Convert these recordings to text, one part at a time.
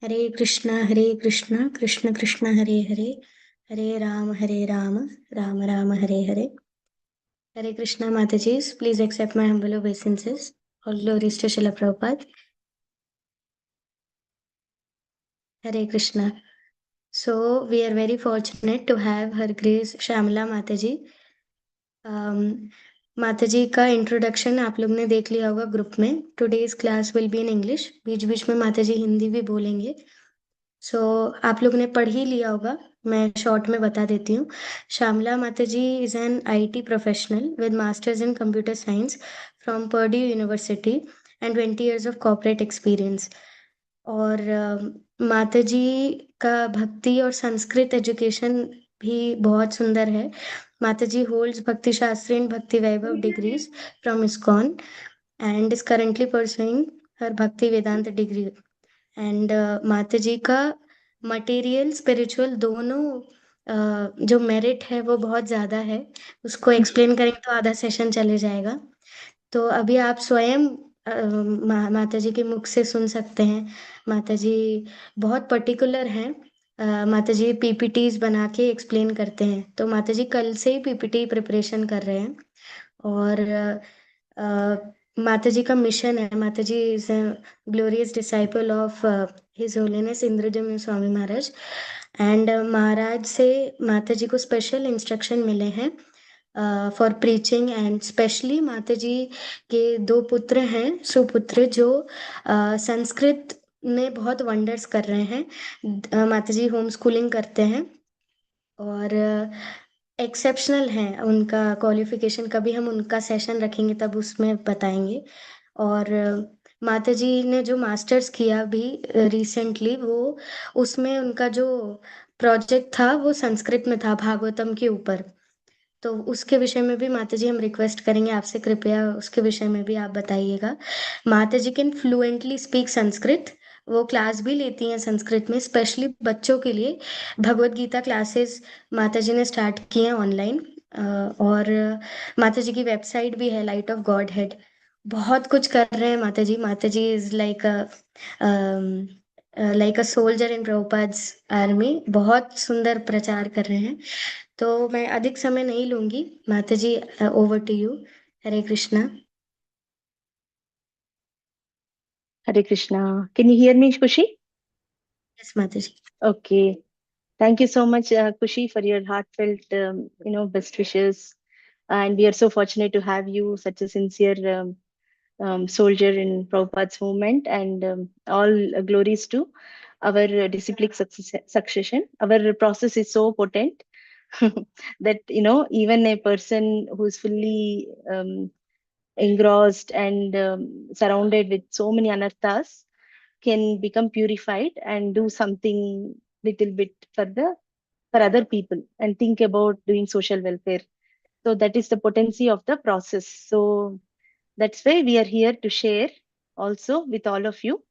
Hare Krishna Krishna Krishna Hare Hare, Hare Ram Ram Ram Hare Hare. Hare Krishna Mataji, please accept my humble obeisances. All glories to Srila Prabhupada. Hare Krishna. So, we are very fortunate to have Her Grace Shyamala Mataji. माताजी का introduction आप लोग ने देख लिया होगा group में. Today's class will be in English. बीच बीच में माताजी हिंदी भी बोलेंगे. सो आप लोग ने पढ़ ही लिया होगा, मैं शॉर्ट में बता देती हूँ. श्यामला माताजी is an IT professional with masters in computer science from Purdue university and 20 years of corporate experience. और माताजी का भक्ति और संस्कृत एजुकेशन भी बहुत सुंदर है. माताजी होल्ड्स भक्ति Shastri and Bhakti Vaibhav degrees from ISKCON and is currently pursuing her Bhakti Vedanta degree. And माताजी का मटेरियल स्पिरिचुअल दोनों जो मेरिट है वो बहुत ज़्यादा है. उसको एक्सप्लेन करेंगे तो आधा सेशन चले जाएगा. तो अभी आप स्वयं माताजी के मुख से सुन सकते हैं. माताजी बहुत पर्टिकुलर हैं. माताजी पीपीटीज बना के एक्सप्लेन करते हैं. तो माताजी कल से ही पीपीटी प्रिपरेशन कर रहे हैं. और माताजी का मिशन है. Mataji is glorious disciple of his holiness Indradyumna Swami Maharaj. And Maharaj से माताजी को स्पेशल इंस्ट्रक्शन मिले हैं फॉर प्रीचिंग. एंड स्पेशली माताजी के दो पुत्र हैं सुपुत्र जो संस्कृत में बहुत वंडर्स कर रहे हैं. माताजी होम स्कूलिंग करते हैं और एक्सेप्शनल हैं. उनका क्वालिफिकेशन कभी हम उनका सेशन रखेंगे तब उसमें बताएंगे. और माताजी ने जो मास्टर्स किया अभी रिसेंटली, वो उसमें उनका जो प्रोजेक्ट था वो संस्कृत में था, भागवतम के ऊपर. तो उसके विषय में भी माताजी हम रिक्वेस्ट करेंगे आपसे, कृपया उसके विषय में भी आप बताइएगा. माताजी कैन फ्लुएंटली स्पीक संस्कृत. वो क्लास भी लेती हैं संस्कृत में, स्पेशली बच्चों के लिए भगवत गीता क्लासेस माताजी ने स्टार्ट किए हैं ऑनलाइन. और माताजी की वेबसाइट भी है, लाइट ऑफ गॉड हेड. बहुत कुछ कर रहे हैं माताजी. माताजी is like a soldier in Prabhupada's army. बहुत सुंदर प्रचार कर रहे हैं. तो मैं अधिक समय नहीं लूंगी. Mataji, over to you. Hare Krishna. Hare Krishna. Can you hear me, Kushi? Yes Mataji. Okay. Thank you so much, Kushi, for your heartfelt, best wishes. And we are so fortunate to have you, such a sincere soldier in Prabhupada's movement. And all glories to our disciplic succession. Our process is so potent that, even a person who's fully engrossed and surrounded with so many anarthas can become purified and do something little bit for other people and think about doing social welfare. So that is the potency of the process. So that's why we are here to share also with all of you.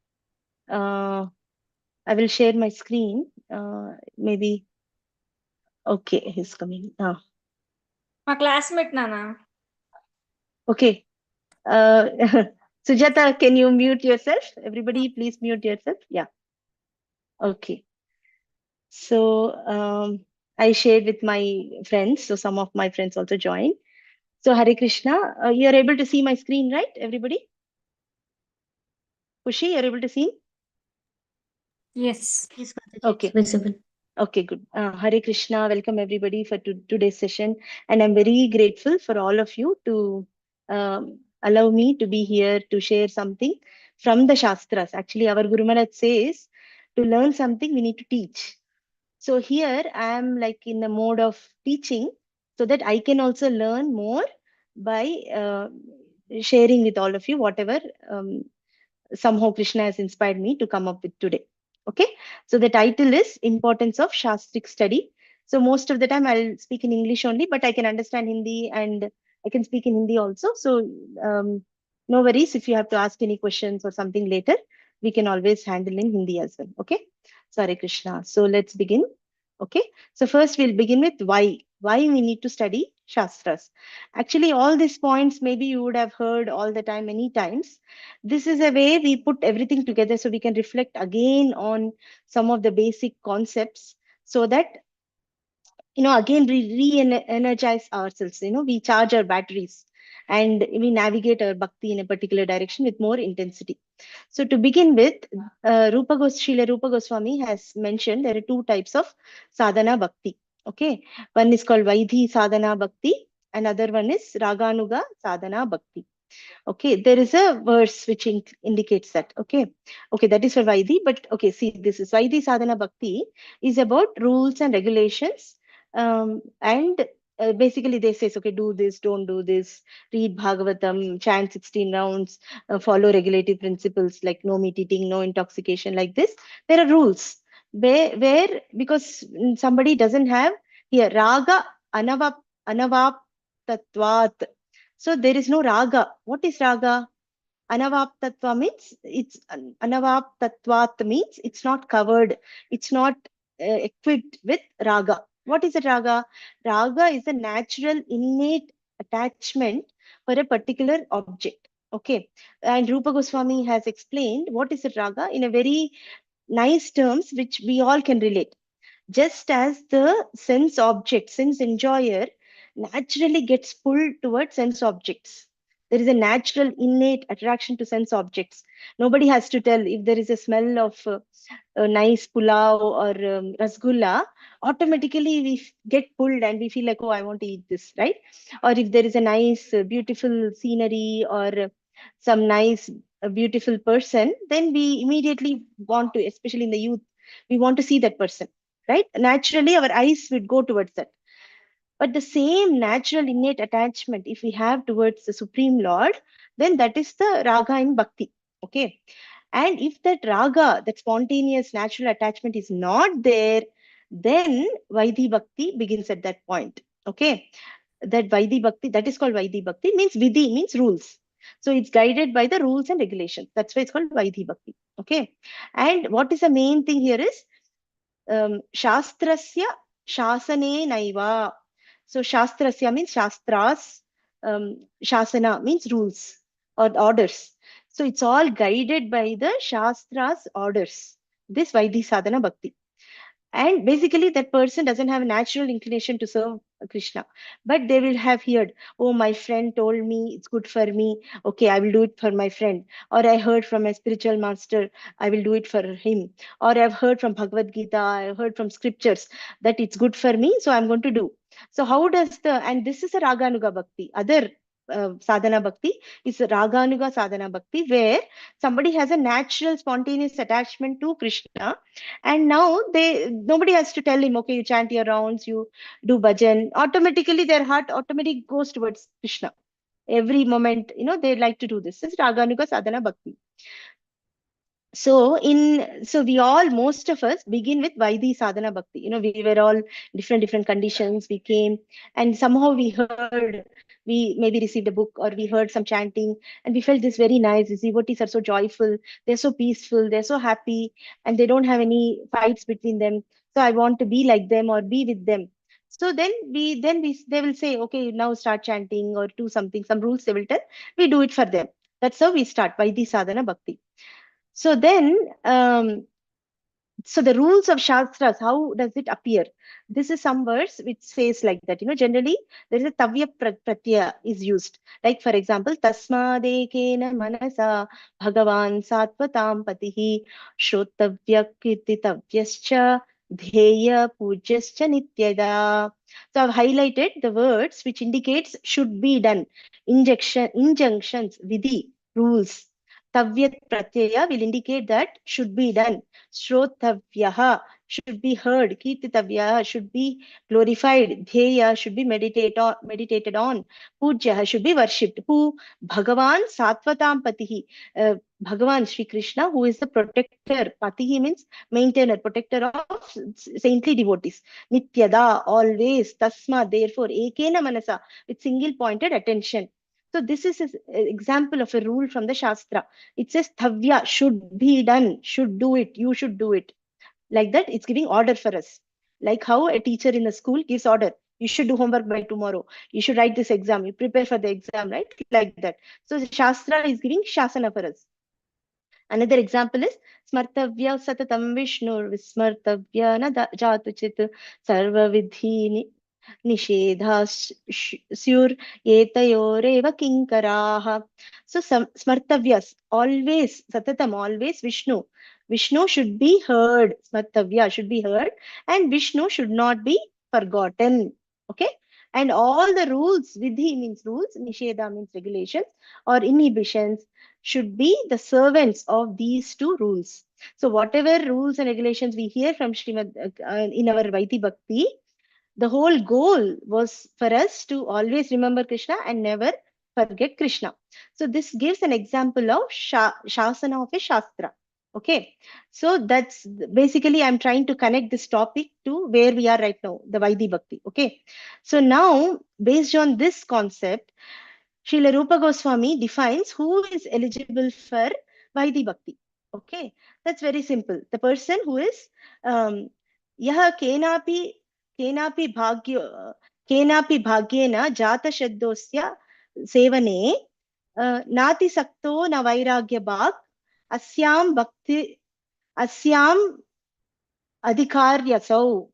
I will share my screen. Maybe. Okay, he's coming. మా classmate నానా. Okay. Sujata, can you mute yourself? Everybody, please mute yourself. Yeah. Okay. So I shared with my friends. So some of my friends also joined. So Hare Krishna, you are able to see my screen, right? Everybody? Kushi, you're able to see? Yes. Yes Mataji, Okay. it's visible. Okay, good. Hare Krishna, welcome everybody for today's session. And I'm very grateful for all of you to allow me to be here to share something from the Shastras. Actually, our Guru Maharaj says to learn something, we need to teach. So here I am like in the mode of teaching so that I can also learn more by sharing with all of you whatever somehow Krishna has inspired me to come up with today. Okay, so the title is Importance of Shastric Study. So most of the time I'll speak in English only, but I can understand Hindi and I can speak in Hindi also. So no worries if you have to ask any questions or something later, we can always handle in Hindi as well. Okay, so Hare Krishna. So let's begin. Okay, so first we'll begin with why we need to study Shastras. Actually, all these points maybe you would have heard all the time, many times. This is a way we put everything together so we can reflect again on some of the basic concepts so that, again, we re-energize ourselves. We charge our batteries and we navigate our bhakti in a particular direction with more intensity. So to begin with, Srila Rupa Goswami has mentioned there are two types of sadhana bhakti. Okay, one is called Vaidhi sadhana bhakti, another one is Raganuga sadhana bhakti. Okay, there is a verse which indicates that. Okay, that is for Vaidhi. But okay, see, this is Vaidhi sadhana bhakti is about rules and regulations, and basically they says, okay, do this, don't do this, read Bhagavatam, chant 16 rounds, follow regulative principles like no meat eating, no intoxication, like this. There are rules where because somebody doesn't have here raga anavap tatvat. So there is no raga. What is raga? Anavaptatva means anavaptatvat means it's not covered, it's not equipped with raga. What is a raga? Raga is a natural innate attachment for a particular object. Okay, and Rupa Goswami has explained what is a raga in a very nice terms which we all can relate. Just as the sense object, sense enjoyer naturally gets pulled towards sense objects. There is a natural innate attraction to sense objects. Nobody has to tell if there is a smell of a nice pulao or rasgulla, automatically we get pulled and we feel like, oh, I want to eat this, right? Or if there is a nice, beautiful scenery or some nice, beautiful person, then we immediately want to, especially in the youth, we want to see that person, right? Naturally, our eyes would go towards that. But the same natural innate attachment, if we have towards the Supreme Lord, then that is the raga in bhakti. Okay. And if that raga, that spontaneous natural attachment is not there, then Vaidhi Bhakti begins at that point. Okay. That Vaidhi Bhakti, that is called Vaidhi Bhakti, means Vidhi, means rules. So it's guided by the rules and regulations. That's why it's called Vaidhi Bhakti. Okay. And what is the main thing here is Shastrasya Shasane Naiva. So Shastrasya means Shastras, Shasana means rules or orders. So it's all guided by the Shastras orders. This Vaidhi Sadhana Bhakti. And basically, that person doesn't have a natural inclination to serve Krishna, but they will have heard, oh, my friend told me it's good for me. Okay, I will do it for my friend. Or I heard from a spiritual master, I will do it for him. Or I've heard from Bhagavad Gita, I've heard from scriptures that it's good for me, so I'm going to do. So, how does and this is a Raganuga Bhakti. Other sadhana bhakti is a Raganuga sadhana bhakti, where somebody has a natural spontaneous attachment to Krishna, and now nobody has to tell him, okay, you chant your rounds, you do bhajan. Automatically, their heart automatically goes towards Krishna. Every moment, they like to do this. This is Raganuga Sadhana Bhakti. So we all, most of us begin with Vaidhi Sadhana Bhakti. We were all different conditions. We came and somehow we maybe received a book or we heard some chanting and we felt this very nice. The devotees are so joyful. They're so peaceful. They're so happy and they don't have any fights between them. So I want to be like them or be with them. So then they will say, okay, now start chanting or do something, some rules they will tell. We do it for them. That's how we start Vaidhi Sadhana Bhakti. So then, so the rules of Shastras, how does it appear? This is some verse which says like that. Generally there is a Tavya Pratyaya is used. Like for example, Tasmadekena Manasa Bhagavan Satvatam Patihi Shrotavya Kirtitavyascha Dheya Pujyascha Nityada. So I've highlighted the words which indicates should be done. Injunctions, vidhi, rules. Tavyat pratyaya will indicate that should be done. Shrotavyaha should be heard. Kirtitavyaha should be glorified. Dheya should be meditated on. Pujyaha should be worshipped. Who? Bhagavan Satvatam Patihi. Bhagavan Sri Krishna, who is the protector. Patihi means maintainer, protector of saintly devotees. Nityada, always. Tasma, therefore. Ekena manasa, with single pointed attention. So this is an example of a rule from the Shastra. It says Thavya, should be done, should do it, you should do it. Like that, it's giving order for us. Like how a teacher in a school gives order. You should do homework by tomorrow. You should write this exam. You prepare for the exam, right? Like that. So the Shastra is giving Shasana for us. Another example is Smartavya Satatam Vishnur Vismartavya na Jatuchit Sarva Vidhi Nishedha Syur Etayoreva Kinkaraha. So Smartavyas, always, Satatam, always Vishnu. Vishnu should be heard. Smartavya should be heard, and Vishnu should not be forgotten. Okay? And all the rules, Vidhi means rules, Nisheda means regulations or inhibitions, should be the servants of these two rules. So whatever rules and regulations we hear from Srimad in our Vaiti Bhakti, the whole goal was for us to always remember Krishna and never forget Krishna. So this gives an example of Shasana of a Shastra. Okay, so that's basically I'm trying to connect this topic to where we are right now, the Vaidi Bhakti. Okay, so now based on this concept, Srila Rupa Goswami defines who is eligible for Vaidi Bhakti. Okay, that's very simple. The person who is यः केनापि भाग्येन जातशब्दोस्य सेवने नातिसक्तो न वैराग्यभाक् अस्यां adhikaryasau.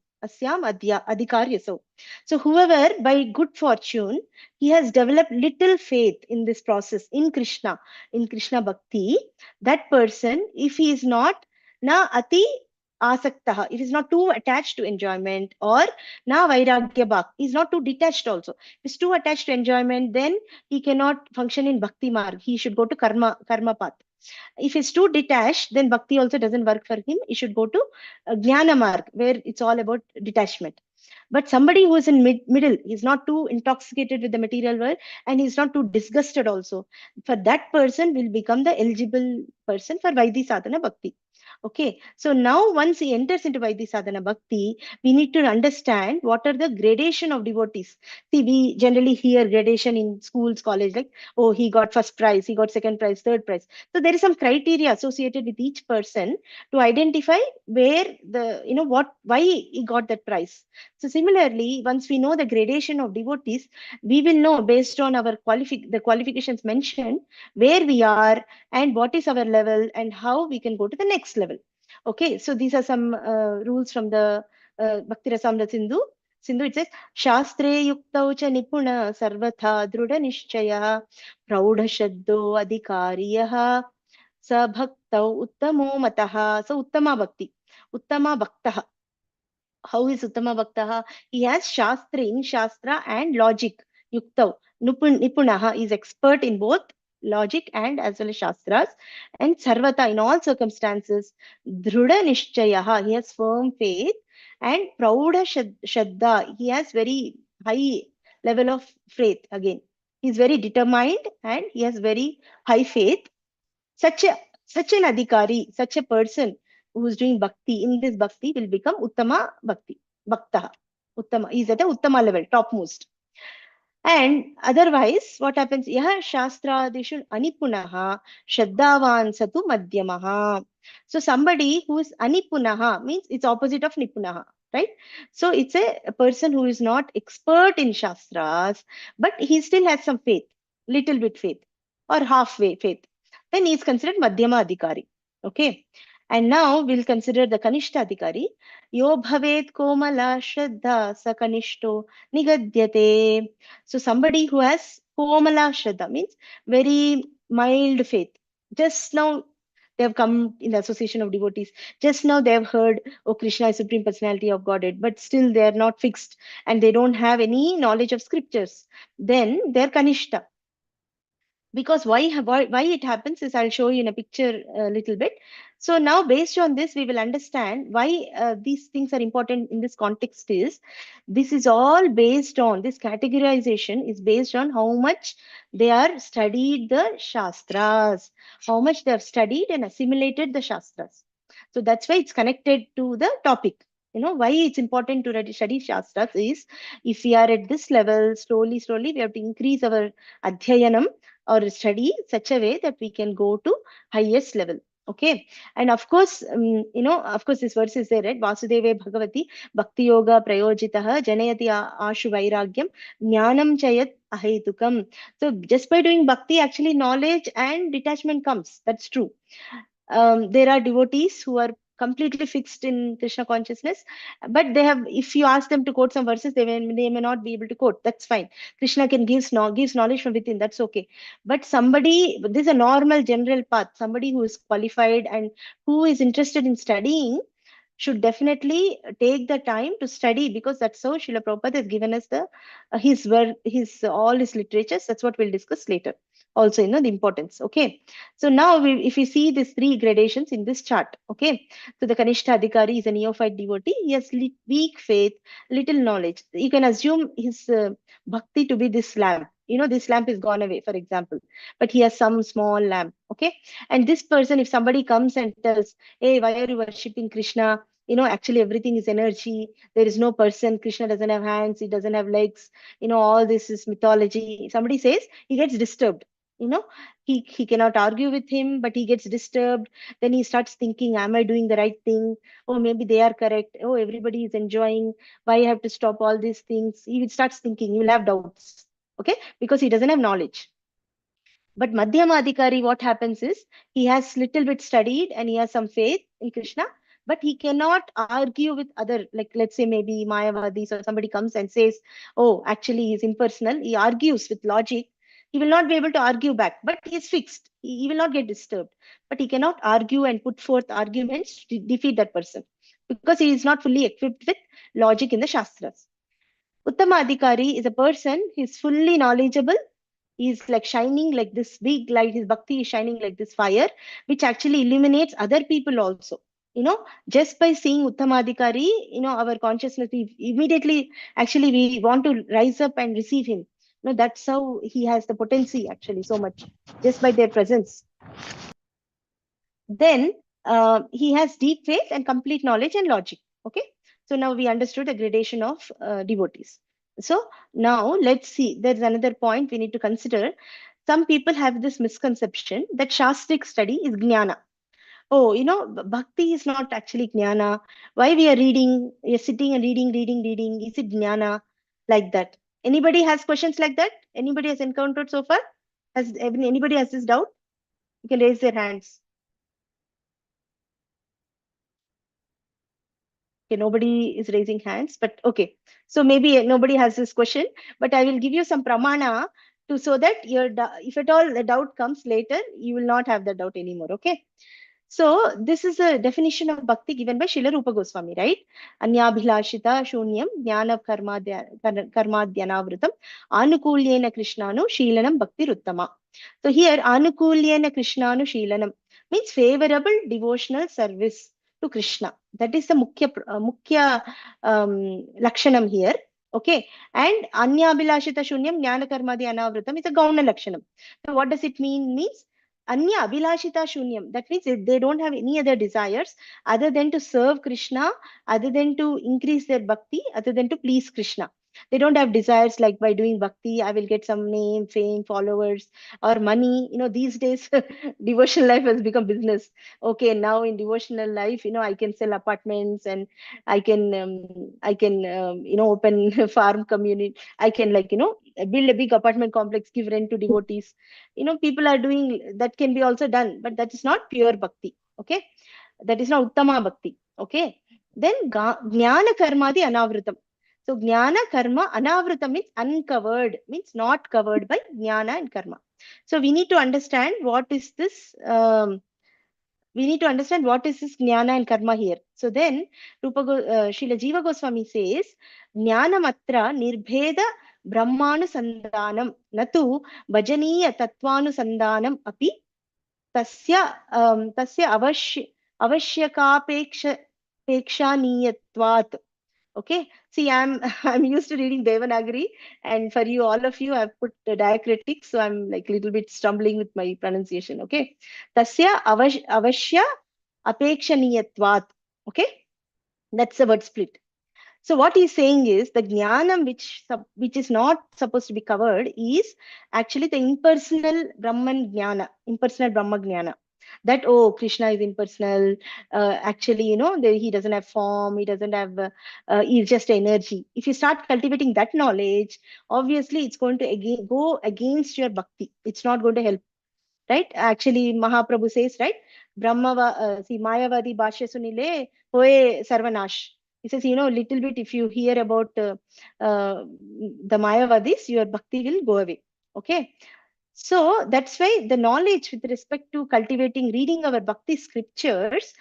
So whoever by good fortune he has developed little faith in this process in Krishna Bhakti, that person, if he is not na ati asaktah, if he is not too attached to enjoyment, or na vairagya bhak, he is not too detached also. If he is too attached to enjoyment, then he cannot function in bhakti marg. He should go to karma path. If he's too detached, then bhakti also doesn't work for him. He should go to jnana marg, where it's all about detachment. But somebody who is in middle, he's not too intoxicated with the material world, and he's not too disgusted also. For that person will become the eligible person for Vaidhi Sadhana Bhakti. Okay, so now once he enters into Vaidhi Sadhana Bhakti, we need to understand what are the gradation of devotees. See, we generally hear gradation in schools, college, like, oh, he got first prize, he got second prize, third prize. So there is some criteria associated with each person to identify where why he got that prize. So similarly, once we know the gradation of devotees, we will know based on our the qualifications mentioned where we are and what is our level and how we can go to the next level. Okay, so these are some rules from the Bhakti Rasamrita Sindhu. It says, Shastre yuktau cha nipuna sarvatha druda nishchaya praudha shaddo adhikariyah sa bhaktau uttamo mataha. So uttama bhakti, uttama bhaktaha. How is Uttama Bhaktaha? He has Shastra in Shastra and logic. Yuktav. Nipunaha is expert in both logic and as well as Shastras. And Sarvata in all circumstances. Dhruda Nishchayaha. He has firm faith. And Praudha Shadda. He has very high level of faith again. He is very determined and he has very high faith. Such an adhikari, such a person who is doing bhakti, in this bhakti will become Uttama Bhakti, Bhaktaha. Uttama, is at a Uttama level, topmost. And otherwise, what happens? Yaha Shastra Deshun Anipunaha Shaddavan Satu Madhyamaha. So somebody who is Anipunaha means it's opposite of Nipunaha, right? So it's a person who is not expert in Shastras, but he still has some faith, little bit faith, or halfway faith. Then he is considered Madhyama Adhikari. Okay. And now we'll consider the Kanishta Adhikari. Yo bhavet komala shraddha sa kanishto nigadyate. So somebody who has komala shraddha means very mild faith. Just now they have come in the association of devotees. Just now they have heard, oh, Krishna is Supreme Personality of Godhead, but still they are not fixed and they don't have any knowledge of scriptures. Then they're Kanishta. Because why it happens is I'll show you in a picture a little bit. So now based on this, we will understand why these things are important in this context. Is this is all based on this categorization is based on how much they are studied the Shastras, how much they have studied and assimilated the Shastras. So that's why it's connected to the topic. Why it's important to study Shastras is if we are at this level, slowly we have to increase our adhyayanam or study such a way that we can go to highest level. Okay, and of course, of course, this verse is there, right? Vasudeve Bhagavati Bhakti Yoga Prayojitaha Janayati Ashu Vairagyam Jnanam Chayat Ahetukam. So just by doing bhakti, actually knowledge and detachment comes. That's true. There are devotees who are completely fixed in Krishna consciousness, but they have, if you ask them to quote some verses, they may not be able to quote. That's fine. Krishna can gives knowledge from within. That's okay. But somebody, this is a normal general path. Somebody who is qualified and who is interested in studying should definitely take the time to study, because that's how Srila Prabhupada has given us the his all his literatures. That's what we'll discuss later. Also, the importance. Okay. So now, if we see these three gradations in this chart, okay. So the Kanishta Adhikari is a neophyte devotee. He has weak faith, little knowledge. You can assume his bhakti to be this lamp. This lamp is gone away, for example, but he has some small lamp. Okay. And this person, if somebody comes and tells, hey, why are you worshipping Krishna? Actually everything is energy. There is no person. Krishna doesn't have hands. He doesn't have legs. All this is mythology. Somebody says, he gets disturbed. He cannot argue with him, but he gets disturbed. Then he starts thinking, am I doing the right thing? Oh, maybe they are correct. Oh, everybody is enjoying. Why I have to stop all these things? He starts thinking. He will have doubts. Okay, because he doesn't have knowledge. But Madhyamadhikari, what happens is, he has little bit studied and he has some faith in Krishna, but he cannot argue with other, like let's say maybe Mayavadis, or somebody comes and says, oh, actually he's impersonal. He argues with logic. He will not be able to argue back, but he is fixed. He will not get disturbed. But he cannot argue and put forth arguments to defeat that person, because he is not fully equipped with logic in the Shastras. Uttama Adhikari is a person, he is fully knowledgeable. He's like shining like this big light. His bhakti is shining like this fire, which actually illuminates other people also. Just by seeing Uttamadhikari, our consciousness, we immediately, actually, we want to rise up and receive him. That's how he has the potency, actually, so much, just by their presence. Then he has deep faith and complete knowledge and logic. Okay. So now we understood the gradation of devotees. So now let's see, there's another point we need to consider. Some people have this misconception that Shastric study is jnana. Oh, bhakti is not actually jnana. Why we are reading, you're sitting and reading. Is it jnana? Like that. Anybody has questions like that? Anybody has encountered so far? Anybody has this doubt? You can raise their hands. Okay, nobody is raising hands, but okay. So maybe nobody has this question, but I will give you some pramana so that if at all the doubt comes later, you will not have the doubt anymore. Okay. So this is a definition of bhakti given by Srila Rupa Goswami, right? Anyabhilashita shunyam jnana karmadhyanavritam anukulyena krishnanu shilanam bhakti ruttama. So here anukulyena krishnanu shilanam means favorable devotional service to Krishna. That is the mukhya lakshanam here. Okay. And anyabhilashita shunyam jnana karmadhyanavritam is a gauna lakshanam. So what does it mean? Means Anya Abhilashita Shunyam. That means they don't have any other desires other than to serve Krishna, other than to increase their bhakti, other than to please Krishna. They don't have desires like, by doing bhakti, I will get some name, fame, followers, or money. These days, devotional life has become business. Okay, now in devotional life, I can sell apartments, and I can open farm community. I can build a big apartment complex, give rent to devotees. People are doing that, can be also done, but that is not pure bhakti. Okay, that is not uttama bhakti. Okay, then jnana karmadi anavritam. So jnana karma anavritam means uncovered, means not covered by jnana and karma. So we need to understand what is this jnana and karma here. So then Srila Jiva Goswami says, jnanamatra nirbheda brahmanusandanam natu bhajaniya tattvanusandanam api tasya avashyakapekshaniyatvat. Okay. See, I'm used to reading Devanagari, and for you, all of you, I've put the diacritics, so I'm like a little bit stumbling with my pronunciation. Okay. Tasya avashya apekshaniyatvat. Okay. That's the word split. So what he's saying is, the jnanam which is not supposed to be covered is actually the impersonal Brahma jnana. that, oh, Krishna is impersonal. Actually, he doesn't have form, he doesn't have, he's just energy. If you start cultivating that knowledge, obviously it's going to again go against your bhakti. It's not going to help, right? Actually, Mahaprabhu says, right? See, Mayavadi Bhashya Sunile, Hoye Sarvanash. He says, little bit if you hear about the Mayavadis, your bhakti will go away. Okay. So that's why the knowledge with respect to cultivating, reading our bhakti scriptures,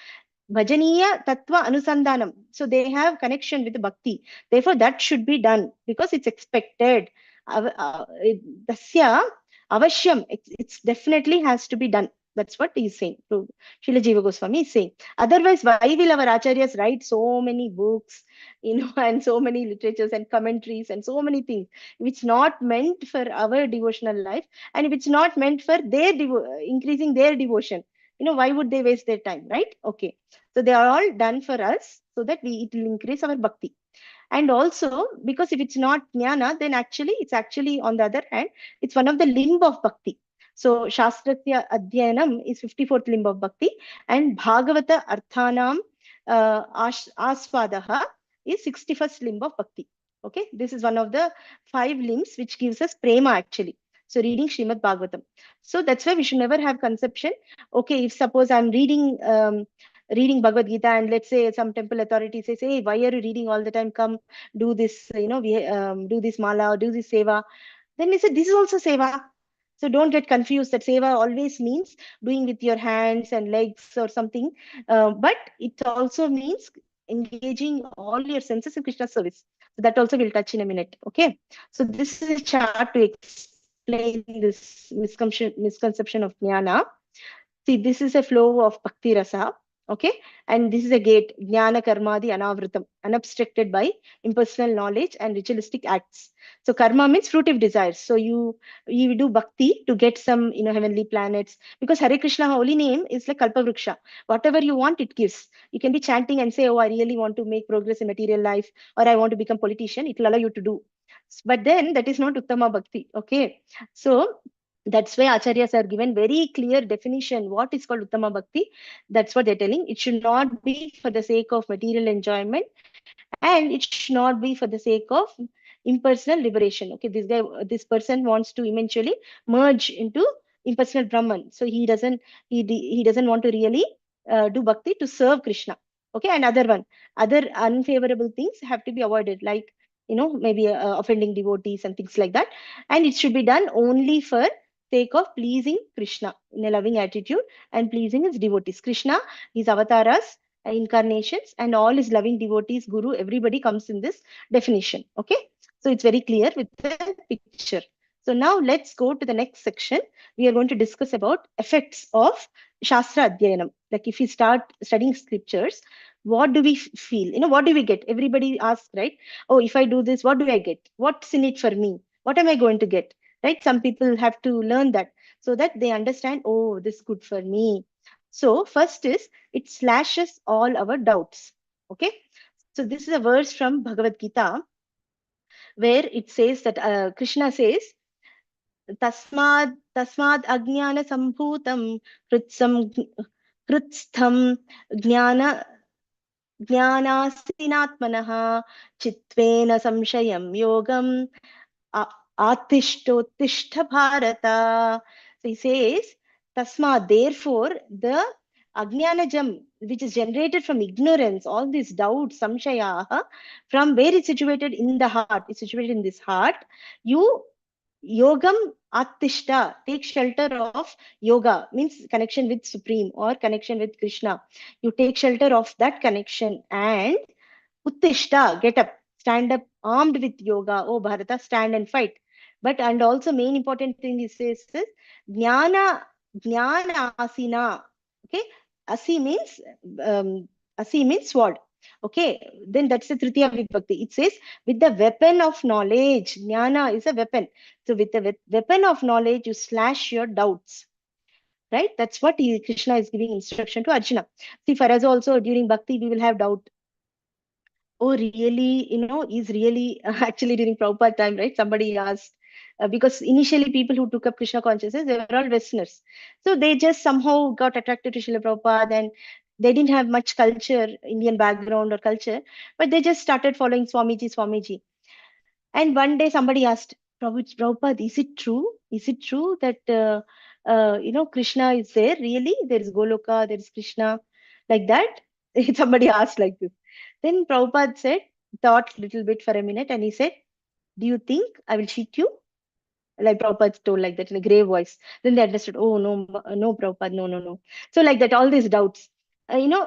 bhajaniya tattva anusandhanam. So they have connection with bhakti. Therefore, that should be done because it's expected. Dasya avashyam. It's definitely has to be done. That's what he's saying. So Srila Jiva Goswami is saying. Otherwise, why will our acharyas write so many books, and so many literatures and commentaries and so many things, which not meant for our devotional life, and if it's not meant for their increasing their devotion, why would they waste their time, right? Okay, so they are all done for us so that it will increase our bhakti. And also, because if it's not jnana, then actually it's actually, on the other hand, it's one of the limb of bhakti. So Shastratya Adhyanam is 54th limb of bhakti, and Bhagavata Arthanam Aswadaha is 61st limb of bhakti. Okay, this is one of the 5 limbs which gives us prema actually. So reading Srimad Bhagavatam. So that's why we should never have conception. Okay, if suppose I'm reading Bhagavad Gita, and let's say some temple authority says, hey, why are you reading all the time? Come do this, we do this mala or do this seva. Then we said, this is also seva. So don't get confused that seva always means doing with your hands and legs or something. But it also means engaging all your senses in Krishna's service. So that also we'll touch in a minute. Okay. So this is a chart to explain this misconception of jnana. See, this is a flow of bhakti rasa. Okay. And this is a gate, jnana karmadi anavritam, unobstructed by impersonal knowledge and ritualistic acts. So karma means fruitive desires. So you do bhakti to get some, heavenly planets, because Hare Krishna holy name is like kalpavruksha. Whatever you want, it gives. You can be chanting and say, oh, I really want to make progress in material life, or I want to become politician. It will allow you to do. But then that is not uttama bhakti. Okay. So that's why acharyas are given very clear definition what is called uttama bhakti. That's what they're telling. It should not be for the sake of material enjoyment, and it should not be for the sake of impersonal liberation. Okay, this person wants to eventually merge into impersonal Brahman. So he doesn't want to really do bhakti to serve Krishna. Okay, and other unfavorable things have to be avoided, like maybe offending devotees and things like that. And it should be done only for sake of pleasing Krishna in a loving attitude and pleasing his devotees. Krishna, his avatars, incarnations, and all his loving devotees, guru, everybody comes in this definition. Okay, so it's very clear with the picture. So now let's go to the next section. We are going to discuss about effects of Shastra Adhyayanam. Like if we start studying scriptures, what do we feel? What do we get? Everybody asks, right? Oh, if I do this, what do I get? What's in it for me? What am I going to get? Right? Some people have to learn that so that they understand, oh, this is good for me. So first is, it slashes all our doubts. Okay. So this is a verse from Bhagavad Gita where it says that Krishna says, tasmad ajnana sambhutam kritsam jnana ज्ञानासिनात्मनः चित्वेन संशयं योगम atishtotishtha bharata. So he says, tasma, therefore, the ajnanajam, which is generated from ignorance, all these doubts, samshaya, from where it's situated in the heart, it's situated in this heart. You yogam attishta, take shelter of yoga, means connection with Supreme or connection with Krishna. You take shelter of that connection, and uttishta, get up, stand up, armed with yoga. Oh, Bharata, stand and fight. But and also main important thing he says is jnana asina. Okay, asi means sword. Okay, then that's the Tritiya Vibhakti. It says with the weapon of knowledge. Jnana is a weapon. So with the weapon of knowledge, you slash your doubts. Right? That's what Krishna is giving instruction to Arjuna. See, for us also during Bhakti, we will have doubt. Oh, really, is really actually during Prabhupada time, right? Somebody asked, because initially people who took up Krishna consciousness, they were all Westerners. So they just somehow got attracted to Srila Prabhupada, and they didn't have much culture, Indian background or culture, but they just started following Swamiji, Swamiji. And one day somebody asked, Prabhupada, is it true? Is it true that, Krishna is there? Really? There is Goloka, there is Krishna, like that? Somebody asked like this. Then Prabhupada said, thought a little bit for a minute, and he said, do you think I will cheat you? Like Prabhupada told like that in a grave voice. Then they understood, oh no, no, Prabhupada, no, no, no. So like that, all these doubts.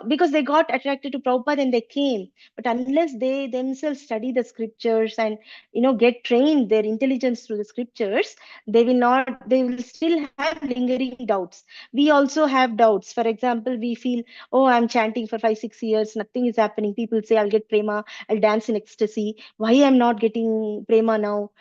Because they got attracted to Prabhupada and they came. But unless they themselves study the scriptures and get trained their intelligence through the scriptures, they will still have lingering doubts. We also have doubts. For example, we feel, oh, I'm chanting for 5, 6 years, nothing is happening. People say I'll get prema, I'll dance in ecstasy. Why I'm not getting prema now?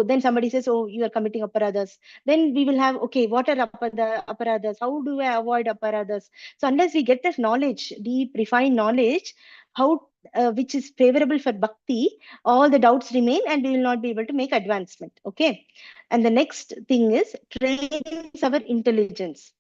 Then somebody says, oh, you are committing aparadhas. Then we will have, okay, what are aparadhas? How do I avoid aparadhas? So unless we get this knowledge, deep, refined knowledge, how which is favorable for bhakti, all the doubts remain and we will not be able to make advancement. Okay. And the next thing is trains our intelligence.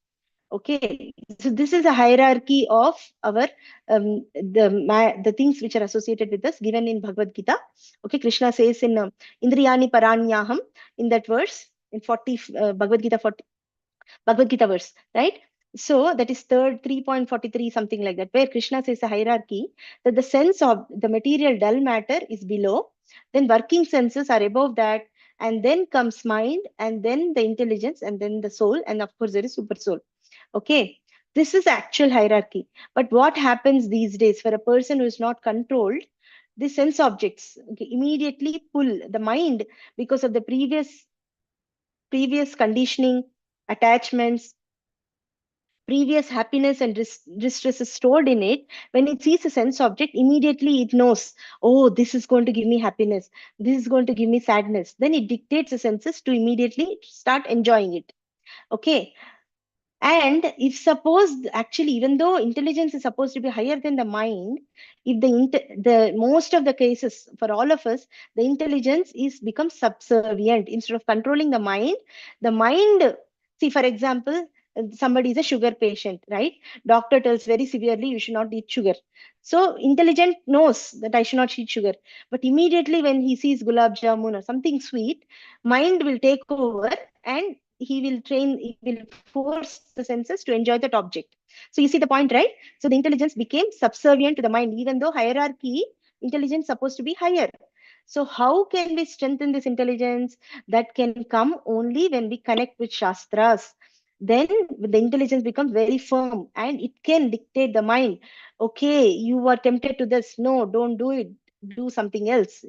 Okay, so this is a hierarchy of our the things which are associated with us given in Bhagavad Gita. Okay, Krishna says in Indriyani Paranyaham, in that verse in 40 Bhagavad Gita verse, right? So that is third 3.43, something like that, where Krishna says a hierarchy that the sense of the material dull matter is below, then working senses are above that, and then comes mind, and then the intelligence, and then the soul, and of course there is super soul. Okay, this is actual hierarchy. But what happens these days for a person who is not controlled? The sense objects, okay, immediately pull the mind because of the previous conditioning, attachments, previous happiness and distress is stored in it. When it sees a sense object, immediately it knows, oh, this is going to give me happiness, this is going to give me sadness. Then it dictates the senses to immediately start enjoying it. Okay, and if suppose actually, even though intelligence is supposed to be higher than the mind, if the most of the cases for all of us, the intelligence is become subservient instead of controlling the mind. The mind, see, for example, somebody is a sugar patient, right? Doctor tells very severely you should not eat sugar. So intelligent knows that I should not eat sugar, but immediately when he sees gulab jamun or something sweet, mind will take over and he will force the senses to enjoy that object. So you see the point, right? So the intelligence became subservient to the mind, even though hierarchy, intelligence supposed to be higher. So how can we strengthen this intelligence? That can come only when we connect with Shastras. Then the intelligence becomes very firm and it can dictate the mind. Okay, you are tempted to this. No, don't do it. Do something else,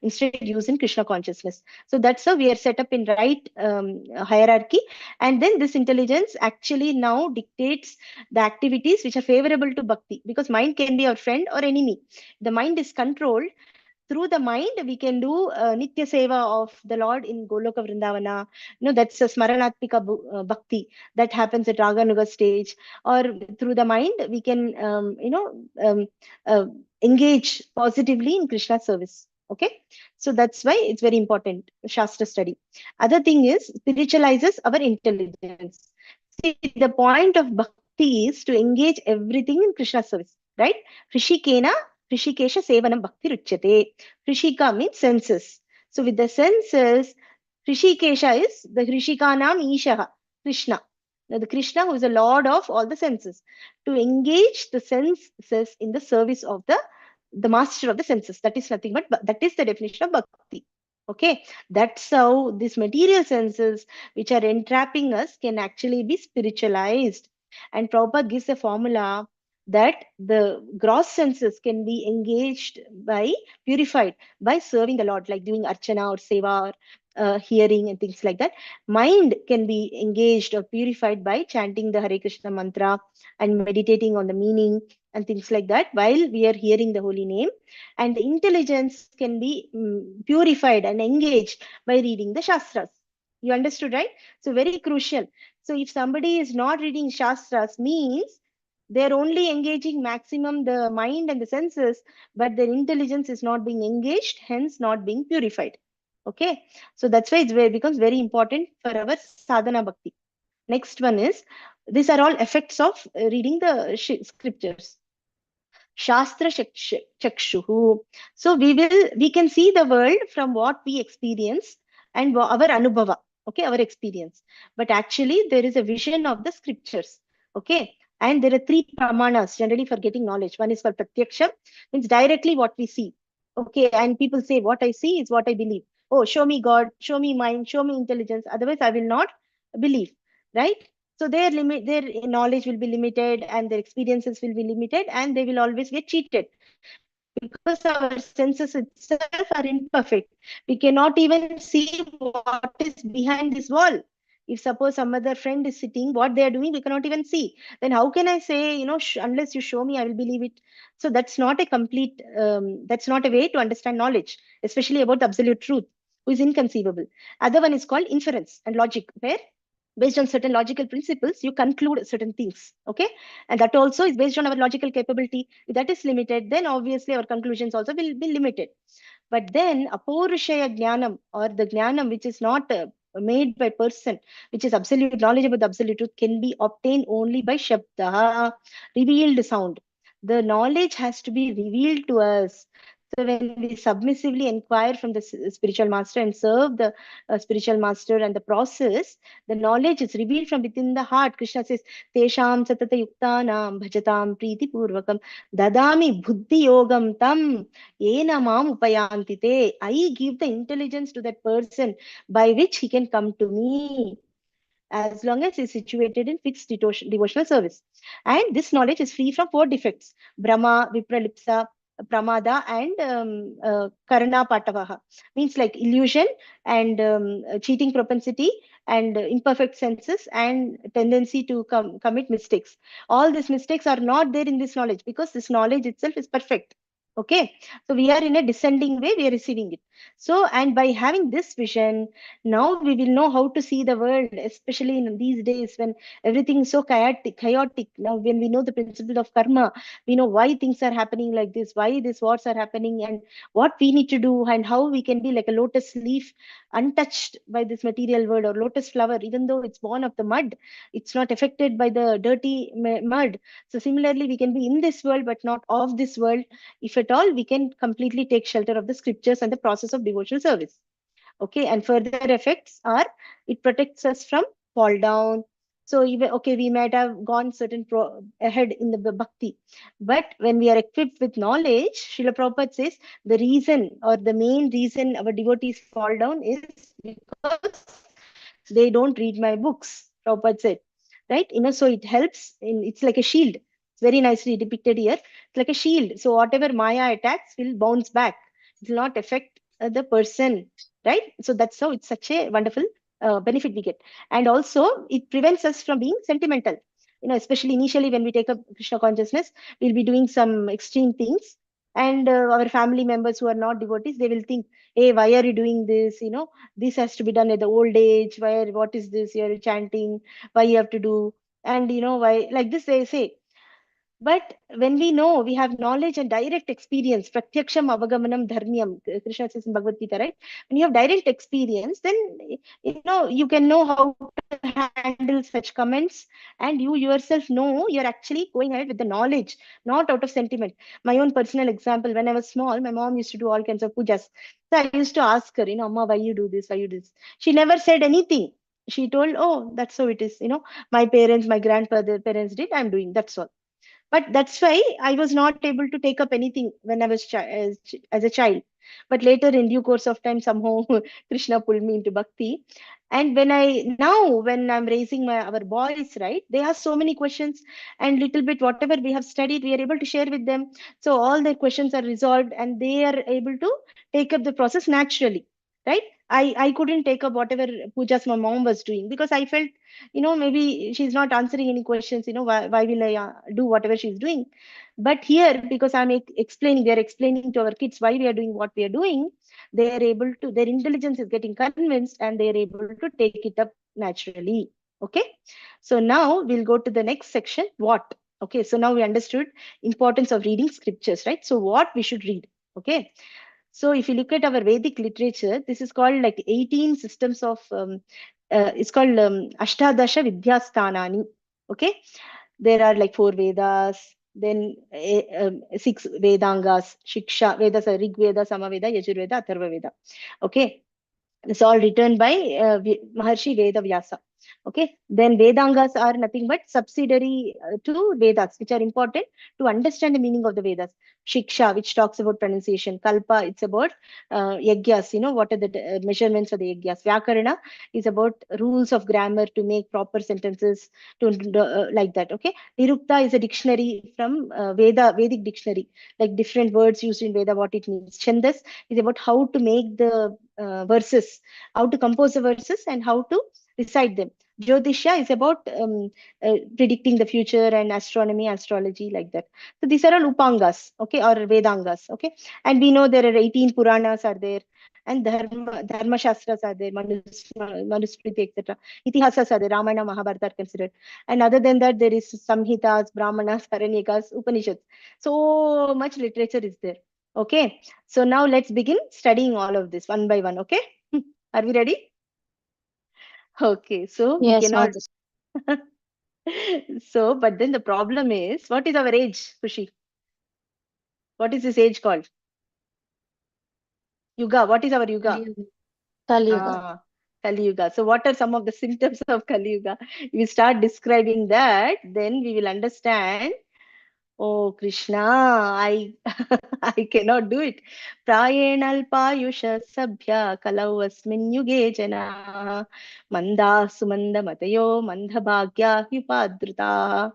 instead using Krishna consciousness. So that's how we are set up in right hierarchy. And then this intelligence actually now dictates the activities which are favorable to bhakti, because mind can be our friend or enemy. The mind is controlled. Through the mind, we can do Nitya Seva of the Lord in Goloka Vrindavana. That's a Smaranatmika Bhakti that happens at Raganuga stage. Or through the mind, we can, uh, engage positively in Krishna service. Okay. So that's why it's very important, Shastra study. Other thing is, spiritualizes our intelligence. See, the point of bhakti is to engage everything in Krishna service, right? Rishikena Rishikesha Sevanam Bhakti Ruchyate. Rishika means senses. So with the senses, Rishikesha is the Rishikanam Ishaha, Krishna. Now the Krishna who is the Lord of all the senses. To engage the senses in the service of the master of the senses. That is nothing but that is the definition of bhakti. Okay, that's how these material senses which are entrapping us can actually be spiritualized. And Prabhupada gives a formula that the gross senses can be engaged by, purified by serving the Lord, like doing archana or seva or hearing and things like that. Mind can be engaged or purified by chanting the Hare Krishna mantra and meditating on the meaning and things like that while we are hearing the holy name. And the intelligence can be purified and engaged by reading the Shastras. You understood, right? So very crucial. So if somebody is not reading Shastras, means they're only engaging maximum the mind and the senses, but their intelligence is not being engaged, hence not being purified. Okay, so that's why it becomes very important for our sadhana bhakti. Next one is, these are all effects of reading the scriptures. Shastra Chakshuhu. So we can see the world from what we experience and our anubhava, okay, our experience. But actually, there is a vision of the scriptures, okay. And there are three pramanas generally for getting knowledge. One is for pratyaksha, means directly what we see, okay. And people say, what I see is what I believe. Oh, show me God, show me mind, show me intelligence. Otherwise, I will not believe, right? So their knowledge will be limited and their experiences will be limited and they will always get cheated because our senses itself are imperfect. We cannot even see what is behind this wall. If suppose some other friend is sitting, what they are doing, we cannot even see. Then how can I say, unless you show me, I will believe it. So that's not a way to understand knowledge, especially about the absolute truth, who is inconceivable. Other one is called inference and logic, where based on certain logical principles you conclude certain things, okay. And that also is based on our logical capability. If that is limited, then obviously our conclusions also will be limited. But then aporishaya jnanam, or the jnanam which is not made by person, which is absolute knowledge about the absolute truth, can be obtained only by shabda, revealed sound. The knowledge has to be revealed to us. So when we submissively inquire from the spiritual master and serve the spiritual master and the process, the knowledge is revealed from within the heart. Krishna says, Tesham satata yuktanam bhajatam priti purvakam dadami buddhi yogam tam yena mam upayantite. I give the intelligence to that person by which he can come to me, as long as he is situated in fixed devotional service. And this knowledge is free from four defects: Brahma, Vipralipsa, Pramada, and Karna Patavaha. Means like illusion and cheating propensity and imperfect senses and tendency to commit mistakes. All these mistakes are not there in this knowledge because this knowledge itself is perfect. Okay, so we are in a descending way, we are receiving it. So, and by having this vision, now we will know how to see the world, especially in these days when everything is so chaotic. Now when we know the principle of karma, we know why things are happening like this, why these wars are happening, and what we need to do, and how we can be like a lotus leaf, untouched by this material world, or lotus flower, even though it's born of the mud, it's not affected by the dirty mud. So similarly, we can be in this world but not of this world. If at all, we can completely take shelter of the scriptures and the process of devotional service. Okay, and further effects are, it protects us from fall down. So even, okay, we might have gone certain ahead in the bhakti, but when we are equipped with knowledge, Srila Prabhupada says the reason, or the main reason our devotees fall down is because they don't read my books, Prabhupada said, right? So it helps in, it's like a shield. It's very nicely depicted here. It's like a shield, so whatever Maya attacks will bounce back. It will not affect the person, right? So that's how it's such a wonderful benefit we get. And also it prevents us from being sentimental. Especially initially when we take up Krishna consciousness, we'll be doing some extreme things, and our family members who are not devotees, they will think, hey, why are you doing this? This has to be done at the old age. What is this you're chanting? Why you have to do? And why like this, they say. But when we know, we have knowledge and direct experience, pratyaksham avagamanam dharmyam, Krishna says in Bhagavad Gita, right? When you have direct experience, then you can know how to handle such comments, and you yourself know you're actually going ahead with the knowledge, not out of sentiment. My own personal example: when I was small, my mom used to do all kinds of pujas. So I used to ask her, Amma, why you do this? Why you do this? She never said anything. She told, oh, that's how it is. My parents, my grandfather parents did. I'm doing. That's all. But that's why I was not able to take up anything when I was as a child. But later, in due course of time, somehow Krishna pulled me into bhakti. And when I'm raising our boys, right, they ask so many questions, and little bit whatever we have studied, we are able to share with them. So all their questions are resolved and they are able to take up the process naturally, right? I couldn't take up whatever pujas my mom was doing, because I felt, maybe she's not answering any questions. Why will I do whatever she's doing? But here, because I'm explaining, we are explaining to our kids why we are doing what we are doing, they are able to, their intelligence is getting convinced and they are able to take it up naturally. Okay, so now we'll go to the next section. What? Okay, so now we understood importance of reading scriptures, right? So what we should read? Okay, So if you look at our Vedic literature, this is called like 18 systems of, it's called Ashtadasha Vidyasthanani. Okay. There are like 4 Vedas, then 6 Vedangas, Shiksha, Vedas are Rig Veda, Samaveda, Yajurveda, Atharva Veda. Okay. It's all written by Maharshi Veda Vyasa. Okay, then Vedangas are nothing but subsidiary to Vedas, which are important to understand the meaning of the Vedas. Shiksha, which talks about pronunciation. Kalpa, it's about yagyas, what are the measurements for the yagyas. Vyakarana is about rules of grammar to make proper sentences, to like that. Okay, Nirukta is a dictionary from Vedic dictionary, like different words used in Veda, what it means. Chandas is about how to make the verses, how to compose the verses and how to recite them. Jyotisha is about predicting the future, and astronomy, astrology, like that. So these are all Upangas, okay, or Vedangas, okay. And we know there are 18 Puranas are there, and Dharma Shastras are there, Manusmriti, etc. Itihasas are there, Ramayana, Mahabharata are considered. And other than that, there is Samhitas, Brahmanas, Aranyakas, Upanishads. So much literature is there. Okay, so now let's begin studying all of this one by one. Okay, are we ready? Okay, so we Yes, cannot. Mataji. So, but then the problem is, what is our age, Kushi? What is this age called? Yuga. What is our Yuga? Kali Yuga. Kali Yuga. So, what are some of the symptoms of Kali Yuga? If we start describing that, then we will understand. Oh Krishna, I I cannot do it. Prayenalpayusha sabhya kalau asmin yuge jana manda sumanda matayo mandha bhagya hyupadruta.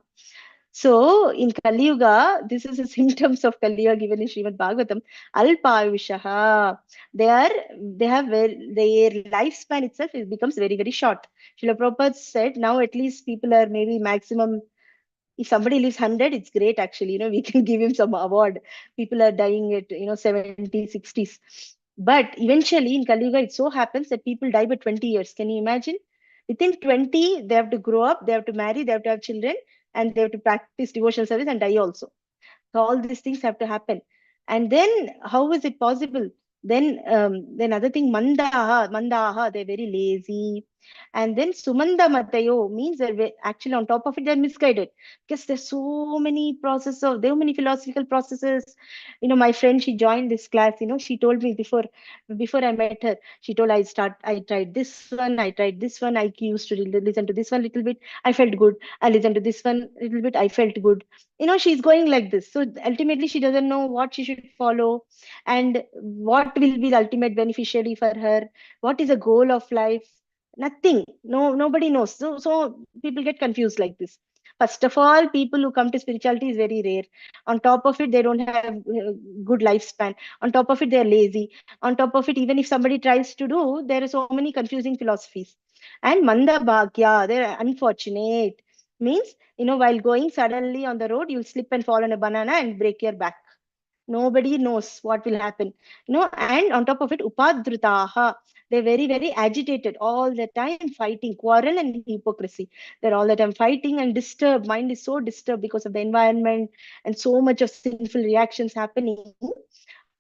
So in Kali Yuga, this is the symptoms of Kali Yuga given in Srimad Bhagavatam. Alpayushaha. They have their lifespan itself becomes very, very short. Srila Prabhupada said now at least people are maybe maximum, if somebody lives 100, it's great actually, we can give him some award. People are dying at 70s, 60s, but eventually in Kali Yuga it so happens that people die by 20 years. Can you imagine? Within 20 they have to grow up, they have to marry, they have to have children, and they have to practice devotional service and die also. So all these things have to happen. And then how is it possible? Then other thing, mandaha, they're very lazy. And then sumanda matayo means actually on top of it, they're misguided because there's so many there are many philosophical processes. My friend, she joined this class, she told me before I met her, she told I tried this one, I tried this one, I used to listen to this one little bit, I felt good. I listened to this one little bit, I felt good. She's going like this, so ultimately she doesn't know what she should follow and what will be the ultimate beneficiary for her, what is the goal of life. Nothing, nobody knows. So people get confused like this. First of all, people who come to spirituality is very rare. On top of it, they don't have good lifespan. On top of it, they're lazy. On top of it, even if somebody tries to do, there are so many confusing philosophies. And manda bhagya, they're unfortunate. Means, while going suddenly on the road, you'll slip and fall on a banana and break your back. Nobody knows what will happen. And on top of it, upadrutaha, they're very, very agitated all the time, fighting, quarrel and hypocrisy. They're all the time fighting and disturbed. Mind is so disturbed because of the environment and so much of sinful reactions happening.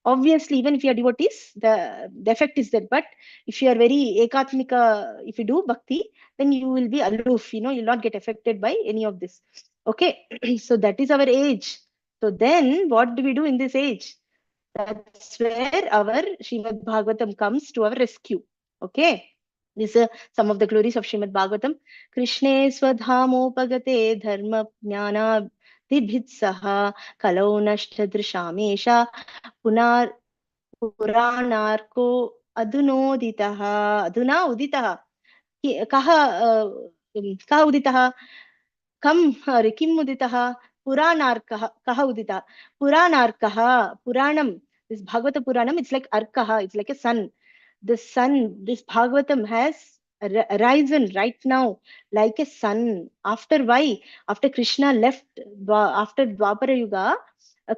Obviously, even if you are devotees, the effect is there. But if you are very ekatmika, if you do bhakti, then you will be aloof, you'll not get affected by any of this. Okay, so that is our age. So then what do we do in this age? That's where our Srimad Bhagavatam comes to our rescue. Okay. These are some of the glories of Srimad Bhagavatam. Krishne swadhamopagate dharma jnana dibhitsaha kalau nashtadrishamesha punar पुराणार्को अधुनोदितः अधुना उदितः कः कः उदितः कम अरे किम उदितः पुराणार्कः कः उदितः पुराणार्कः पुराणम this Bhagavata Puranam, it's like Arkaha, it's like a sun. The sun, this Bhagavatam has arisen right now like a sun. After why? After Krishna left, after Dwapara Yuga,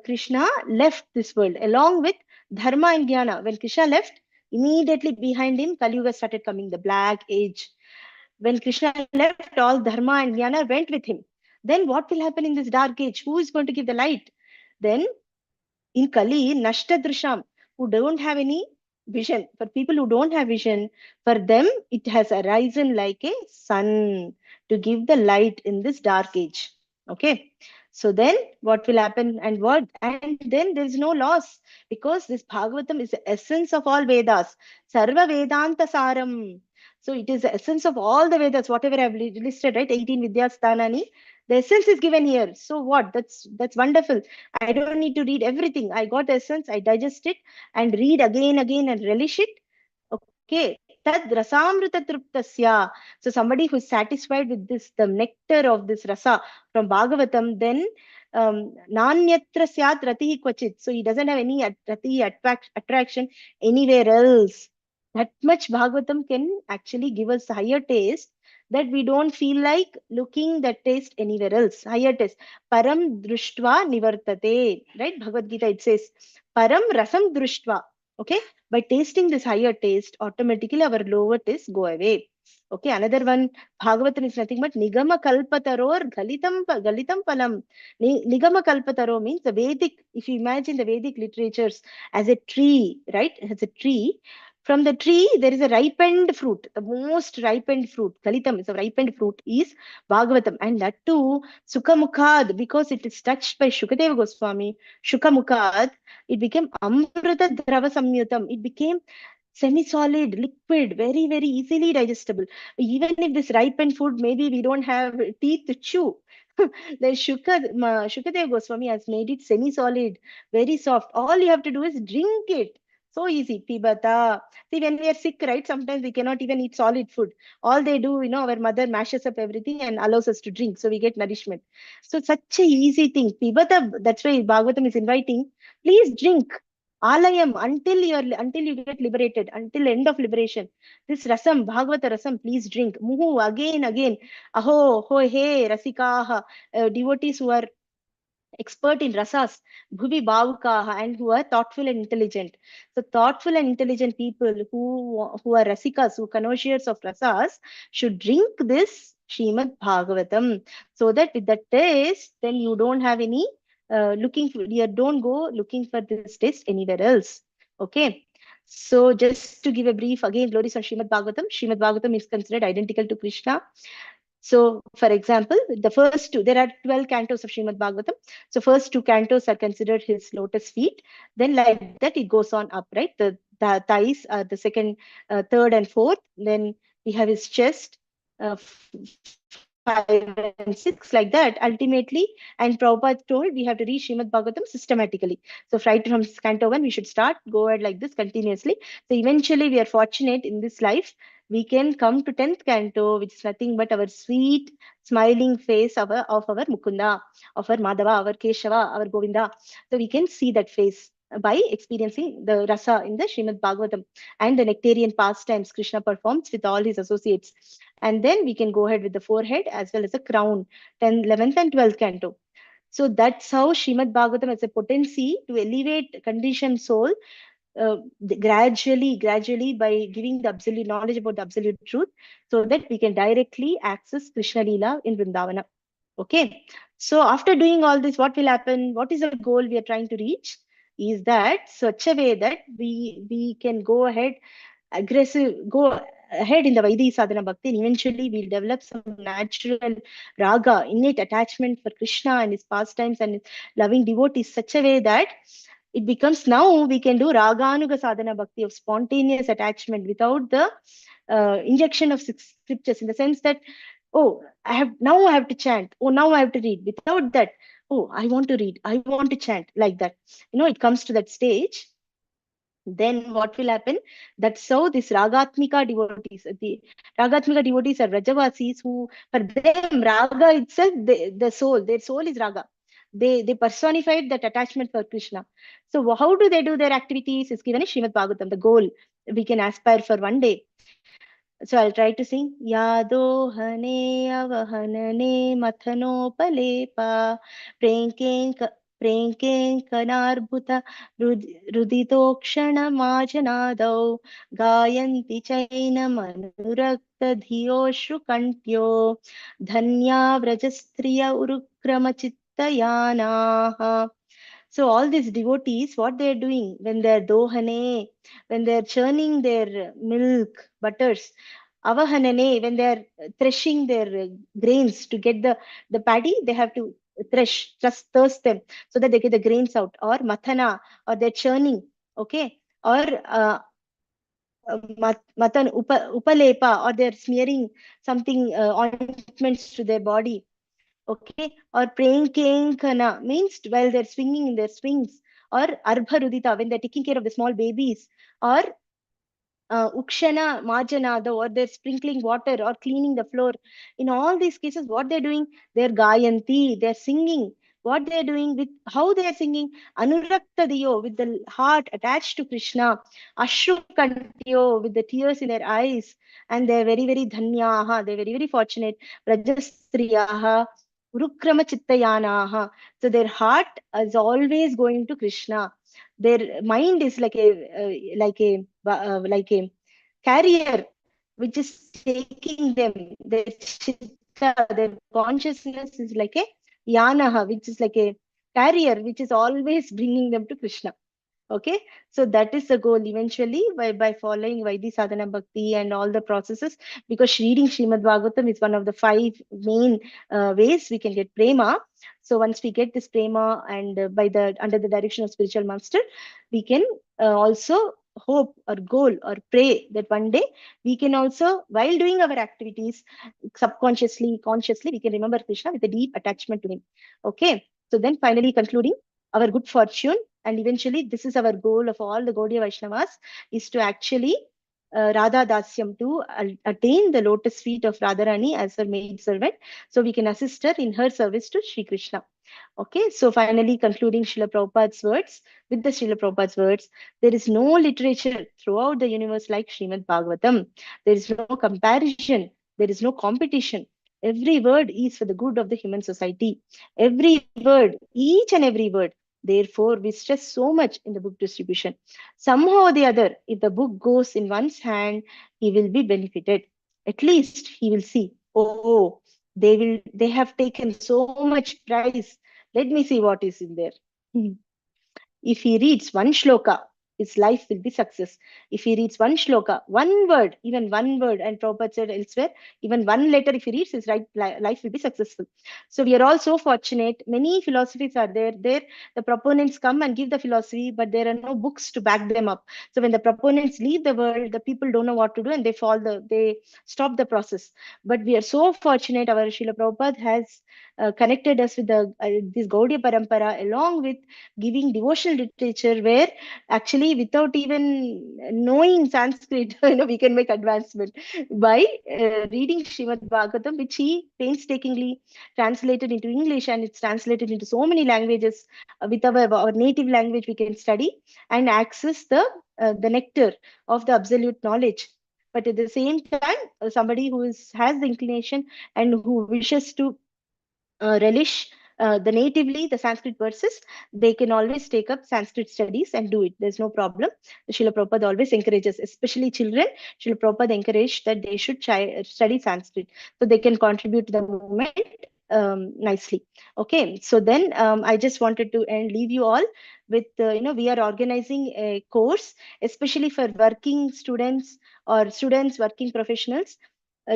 Krishna left this world along with Dharma and Jnana. When Krishna left, immediately behind him, Kali Yuga started coming, the black age. When Krishna left, all Dharma and Jnana went with him. Then what will happen in this dark age? Who is going to give the light? Then in Kali, Nashtadrisham, who don't have any vision, for people who don't have vision, for them it has arisen like a sun to give the light in this dark age. Okay. So then what will happen, and then there is no loss, because this Bhagavatam is the essence of all Vedas. Sarva Vedanta Saram. So it is the essence of all the Vedas, whatever I've listed, right? 18 Vidyas Sthanani. The essence is given here. So what? That's wonderful. I don't need to read everything. I got the essence, I digest it and read again and relish it. Okay. Tad rasamrita truptasya. So somebody who is satisfied with this, the nectar of this rasa from Bhagavatam, then nanyatra syat ratihi kvachit. So he doesn't have any attraction anywhere else. That much Bhagavatam can actually give us higher taste, that we don't feel like looking that taste anywhere else. Higher taste. Param drushtva nivartate. Right? Bhagavad Gita, it says, Param rasam drushtva. Okay? By tasting this higher taste, automatically our lower taste go away. Okay, another one, Bhagavatam is nothing but Nigama Kalpataror Galitam Palam. Nigama Kalpataro means the Vedic, if you imagine the Vedic literatures as a tree, right? As a tree. From the tree, there is a ripened fruit. The most ripened fruit, Galitam is a ripened fruit, is Bhagavatam. And that too, Sukhamukad, because it is touched by Shukadeva Goswami, Shukamukad, it became Amrita Drava Samyutam. It became semi-solid, liquid, very easily digestible. Even if this ripened food, maybe we don't have teeth to chew. The Shukadev Goswami has made it semi-solid, very soft. All you have to do is drink it. So easy. Pibata. See, when we are sick, right? Sometimes we cannot even eat solid food. All they do, our mother mashes up everything and allows us to drink. So we get nourishment. So such a easy thing. Pibata, that's why Bhagavatam is inviting. Please drink. Alayam, until you get liberated, until end of liberation. This rasam, Bhagavata rasam, please drink. Muhu, again. Aho, ho, hey, rasikaha, devotees who are expert in rasas, bhuvi bhavukaha, and who are thoughtful and intelligent. So thoughtful and intelligent people who are rasikas, who are connoisseurs of rasas, should drink this Srimad Bhagavatam, so that with the taste, then you don't have any you don't go looking for this taste anywhere else. Okay. So just to give a brief again, glories on Srimad Bhagavatam. Srimad Bhagavatam is considered identical to Krishna. So, for example, the first two, there are 12 cantos of Srimad Bhagavatam. So, first two cantos are considered his lotus feet. Then, like that, it goes on up, right? The thighs are the second, third, and fourth. Then we have his chest, 5 and 6, like that. Ultimately, and Prabhupada told we have to read Srimad Bhagavatam systematically. So, right from canto 1, we should start, go ahead like this continuously. So, eventually, we are fortunate in this life, we can come to 10th canto, which is nothing but our sweet, smiling face of our Mukunda, of our Madhava, our Keshava, our Govinda. So we can see that face by experiencing the rasa in the Srimad Bhagavatam and the nectarian pastimes Krishna performs with all his associates. And then we can go ahead with the forehead as well as the crown, 10th, 11th, and 12th canto. So that's how Srimad Bhagavatam has a potency to elevate conditioned soul gradually by giving the absolute knowledge about the absolute truth, so that we can directly access Krishna Leela in Vrindavana. Okay. So after doing all this, what will happen? What is the goal we are trying to reach? Is that such a way that we can go ahead go ahead in the Vaidhi sadhana bhakti, and eventually we'll develop some natural raga, innate attachment for Krishna and his pastimes and his loving devotees, such a way that it becomes, now we can do raganuga sadhana bhakti of spontaneous attachment without the injection of scriptures, in the sense that, oh, I have to chant, oh, now I have to read. Without that, oh, I want to read, I want to chant, like that. It comes to that stage. Then what will happen? That's how this Ragatmika devotees, the Ragatmika devotees are Rajavasis, who, for them, Raga itself, their soul is Raga. They personified that attachment for Krishna. So how do they do their activities? Is given in Srimad Bhagavatam, the goal we can aspire for one day. So I'll try to sing. Yadohane avahanane mathanopalepā प्रेङ्केङ्कनार्बुत रुदितोक्षणमाजनादौ गायन्ति चैनमनुरक्तधियोश्रुकण्ठ्यो धन्या व्रजस्त्रिय उरुक्रमचित्तयानाः. So all these devotees, what they're doing when they're dohane, when they're churning their milk, butters, avahanane, when they're threshing their grains to get the paddy, they have to thresh, just thirst them so that they get the grains out, or mathana, or they're churning, okay, or matan upalepa, or they're smearing something ointments to their body, okay, or praying kenkana means while they're swinging in their swings, or arbharudita when they're taking care of the small babies, or ukshana marjana, or they're sprinkling water or cleaning the floor. In all these cases, what they're doing, they're gayanti, they're singing. What they're doing, with how they're singing, anurakta diyo, with the heart attached to Krishna, ashru kantiyo, with the tears in their eyes, and they're very very dhanyaha, they're very very fortunate, rajastriyaha, urukrama chittayanaha. So their heart is always going to Krishna. Their mind is like a carrier which is taking them. Their chitta, their consciousness is like a yanaha, which is like a carrier which is always bringing them to Krishna. Okay, so that is the goal eventually, by following Vaidhi Sadhana Bhakti and all the processes, because reading Srimad Bhagavatam is one of the five main ways we can get prema. So once we get this prema, and by the under the direction of spiritual master, we can also hope or goal or pray that one day we can also, while doing our activities, subconsciously, consciously, we can remember Krishna with a deep attachment to him. Okay, so then finally concluding, our good fortune, and eventually this is our goal of all the Gaudiya Vaishnavas, is to actually Radha Dasyam, to attain the lotus feet of Radharani as her maid servant, so we can assist her in her service to Sri Krishna. Okay, so finally concluding Srila Prabhupada's words, with the Srila Prabhupada's words, there is no literature throughout the universe like Srimad Bhagavatam. There is no comparison, there is no competition. Every word is for the good of the human society. Every word, each and every word. Therefore, we stress so much in the book distribution. Somehow or the other, if the book goes in one's hand, he will be benefited. At least he will see, oh, they have taken so much price. Let me see what is in there. If he reads one shloka, his life will be success. If he reads one shloka, one word, even one word, and Prabhupada said elsewhere, even one letter, if he reads, his life will be successful. So we are all so fortunate. Many philosophies are there. There, the proponents come and give the philosophy, but there are no books to back them up. So when the proponents leave the world, the people don't know what to do, and they stop the process. But we are so fortunate. Our Srila Prabhupada has connected us with the this Gaudiya Parampara, along with giving devotional literature, where actually without even knowing Sanskrit, we can make advancement by reading Srimad Bhagavatam, which he painstakingly translated into English, and it's translated into so many languages. With our native language, we can study and access the nectar of the absolute knowledge. But at the same time, somebody who has the inclination and who wishes to relish the natively the Sanskrit verses, they can always take up Sanskrit studies and do it. There's no problem. Srila Prabhupada always encourages, especially children. Srila Prabhupada encouraged that they should study Sanskrit so they can contribute to the movement nicely. Okay, so then I just wanted to leave you all with, we are organizing a course, especially for working students or students, working professionals,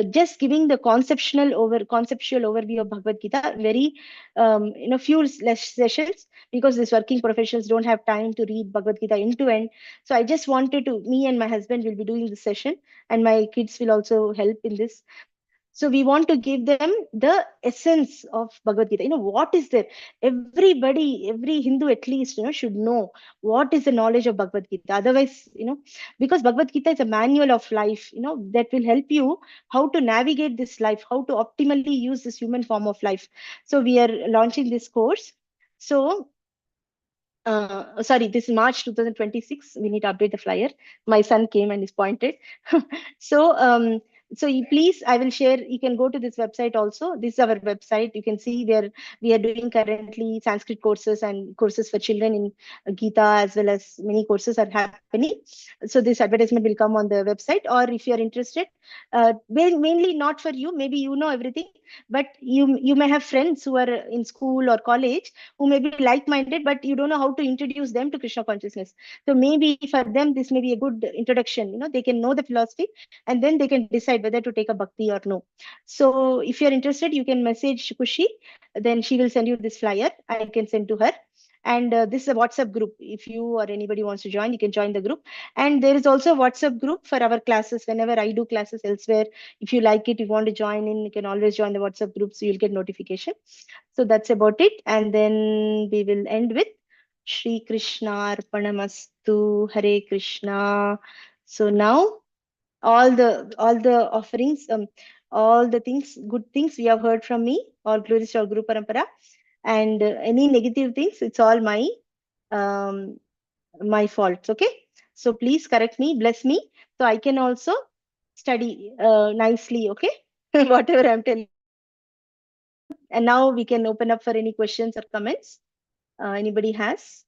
just giving the conceptual overview of Bhagavad Gita, very few less sessions, because these working professionals don't have time to read Bhagavad Gita end to end. So I just wanted to, me and my husband will be doing this session, and my kids will also help in this. So we want to give them the essence of Bhagavad Gita. What is there? Everybody, every Hindu at least, should know what is the knowledge of Bhagavad Gita. Otherwise, because Bhagavad Gita is a manual of life, that will help you how to navigate this life, how to optimally use this human form of life. So we are launching this course. So sorry, this is March 2026. We need to update the flyer. My son came and is pointed. So So please, I will share. You can go to this website also. This is our website. You can see where we are doing currently Sanskrit courses and courses for children in Gita, as well as many courses are happening. So this advertisement will come on the website. Or if you are interested, mainly not for you. Maybe you know everything, but you may have friends who are in school or college who may be like-minded, but you don't know how to introduce them to Krishna consciousness. So maybe for them this may be a good introduction. They can know the philosophy, and then they can decide whether to take a bhakti or no. So if you're interested, you can message Kushi, then she will send you this flyer. I can send to her. And this is a WhatsApp group. If you or anybody wants to join, you can join the group. And there is also a WhatsApp group for our classes. Whenever I do classes elsewhere, if you like it, you want to join in, you can always join the WhatsApp group, so you'll get notification. So that's about it. And then we will end with Shri Krishna Arpanamastu, Hare Krishna. So now all the offerings, all the things, good things we have heard from me, all glories to our Guru Parampara. And any negative things, it's all um, my fault. Okay. So please correct me, bless me, so I can also study nicely. Okay. Whatever I'm telling. And now we can open up for any questions or comments. Anybody has?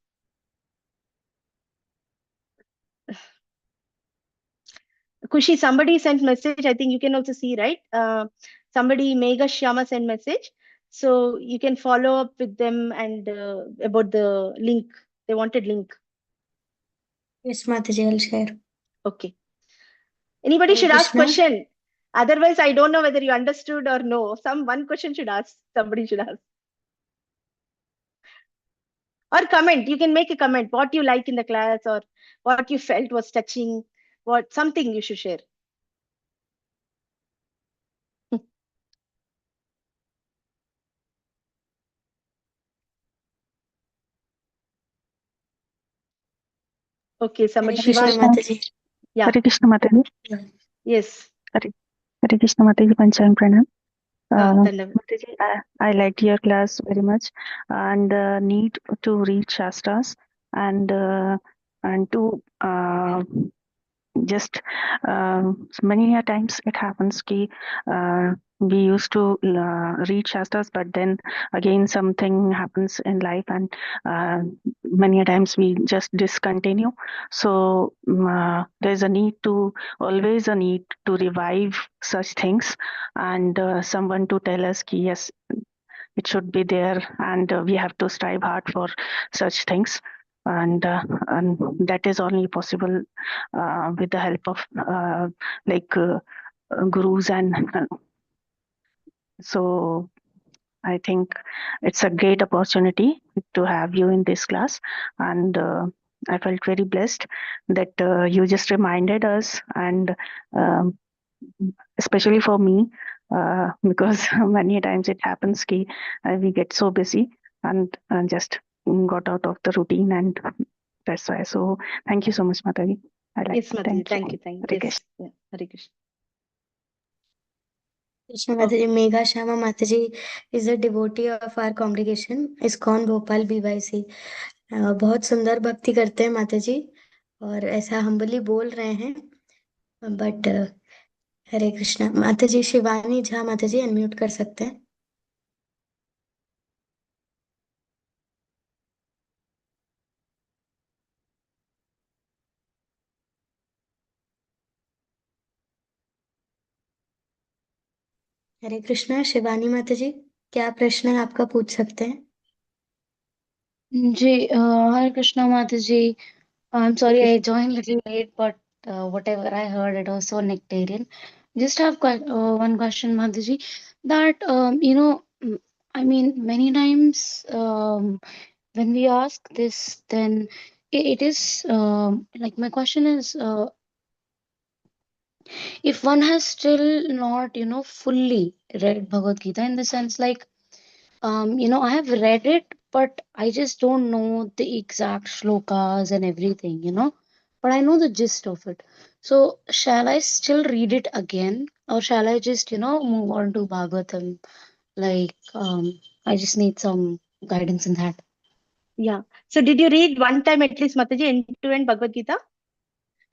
Kushi, somebody sent message. I think you can also see, right? Somebody, Mega Shyama, sent message. So you can follow up with them and about the link. They wanted link. Yes, Mataji, I'll share. Okay. Anybody Hare should ask Krishna. question. Otherwise, I don't know whether you understood or no. One question should ask. Somebody should ask. Or comment. You can make a comment. What you like in the class, or what you felt was touching. Something you should share. Okay, somebody. Hare Krishna, Shiva. Mataji. Yeah. Hare Krishna Mataji. Yes. Hare Krishna Mataji, Panchayam Pranam. Dandavat. Mataji, I liked your class very much, and need to read Shastras, and to just many a times it happens ki we used to read Shastras, but then again something happens in life, and many a times we just discontinue. So there's always a need to revive such things, and someone to tell us ki yes, it should be there, and we have to strive hard for such things. And that is only possible with the help of like gurus, and so I think it's a great opportunity to have you in this class, and I felt very blessed that you just reminded us, and um, especially for me, because many times it happens ki we get so busy and just got out of the routine, and that's why. So thank you so much, Mataji. Yes, Mataji. Thank you. Hare Yes. Krishna. Yeah. Hare Krishna. Krishna Mataji, Mega Shama Mataji is a devotee of our congregation, ISKCON Bhopal BYC. बहुत सुंदर भक्ति करते हैं माताजी, और ऐसा humbly बोल रहे हैं, बट हरे कृष्णा। माताजी शिवानी झा माताजी अनम्यूट कर सकते हैं। हरे कृष्णा शिवानी माताजी, क्या प्रश्न है आपका, पूछ सकते हैं। जी, Hare Krishna Mataji. I'm sorry I joined a little late, but whatever I heard, it was so nectarian. Just have one question, Mataji. That I mean, many times when we ask this, then it is like my question is, if one has still not, fully read Bhagavad Gita, in the sense like, I have read it, but I just don't know the exact shlokas and everything, but I know the gist of it. So shall I still read it again, or shall I just, move on to Bhagavatam? Like, I just need some guidance in that. Yeah. So did you read one time at least, Mataji, end to end Bhagavad Gita?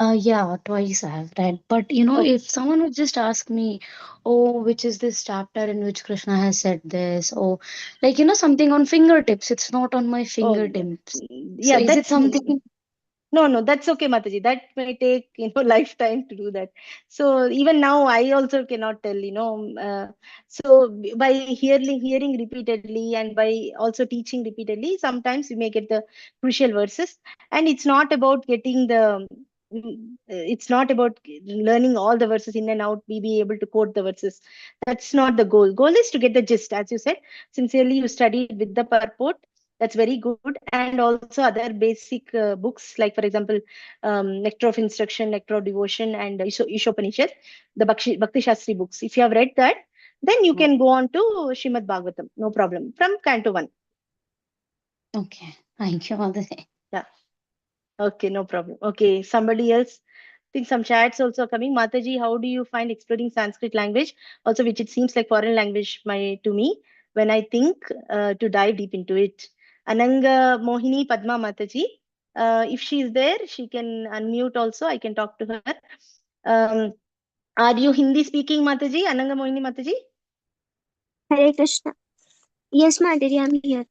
Yeah, twice I have read. But Oh, if someone would just ask me, oh, which is this chapter in which Krishna has said this, or like, something on fingertips, it's not on my oh, fingertips. So yeah, is it that's something? no, that's okay, Mataji. That may take, lifetime to do that. So even now, I also cannot tell. So by hearing repeatedly and by also teaching repeatedly, sometimes we may get the crucial verses. And it's not about learning all the verses in and out. We be able to quote the verses. That's not the goal. Goal is to get the gist, as you said. Sincerely, you studied with the purport. That's very good. And also other basic books, like, for example, Nectar of Instruction, Nectar of Devotion, and Ishopanishad, the Bhakti Shastri books. If you have read that, then you can go on to Srimad Bhagavatam, no problem, from Canto 1. Okay, thank you, Mataji. Yeah, okay, no problem. Okay, somebody else. I think some chats also are coming. Mataji, how do you find exploring Sanskrit language? Also, which it seems like foreign language to me when I think to dive deep into it. Ananga Mohini Padma Mataji. If she is there, she can unmute also. I can talk to her. Um, are you Hindi speaking, Mataji? Ananga Mohini Mataji? Hare Krishna. Yes, Mataji, I'm here.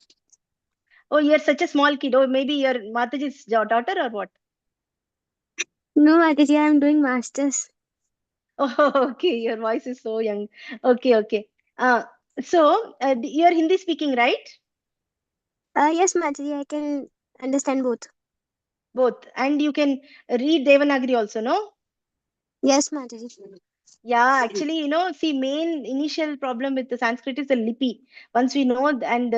Oh, you're such a small kid. Oh, maybe your Mataji's daughter or what? No, Mataji, I'm doing masters. Oh, okay. Your voice is so young. Okay, okay. Uh, so you're Hindi speaking, right? Yes, Mataji, I can understand both. Both. And you can read Devanagari also, no? Yes, Mataji. Yeah, actually, see, main initial problem with the Sanskrit is the lipi. Once we know, and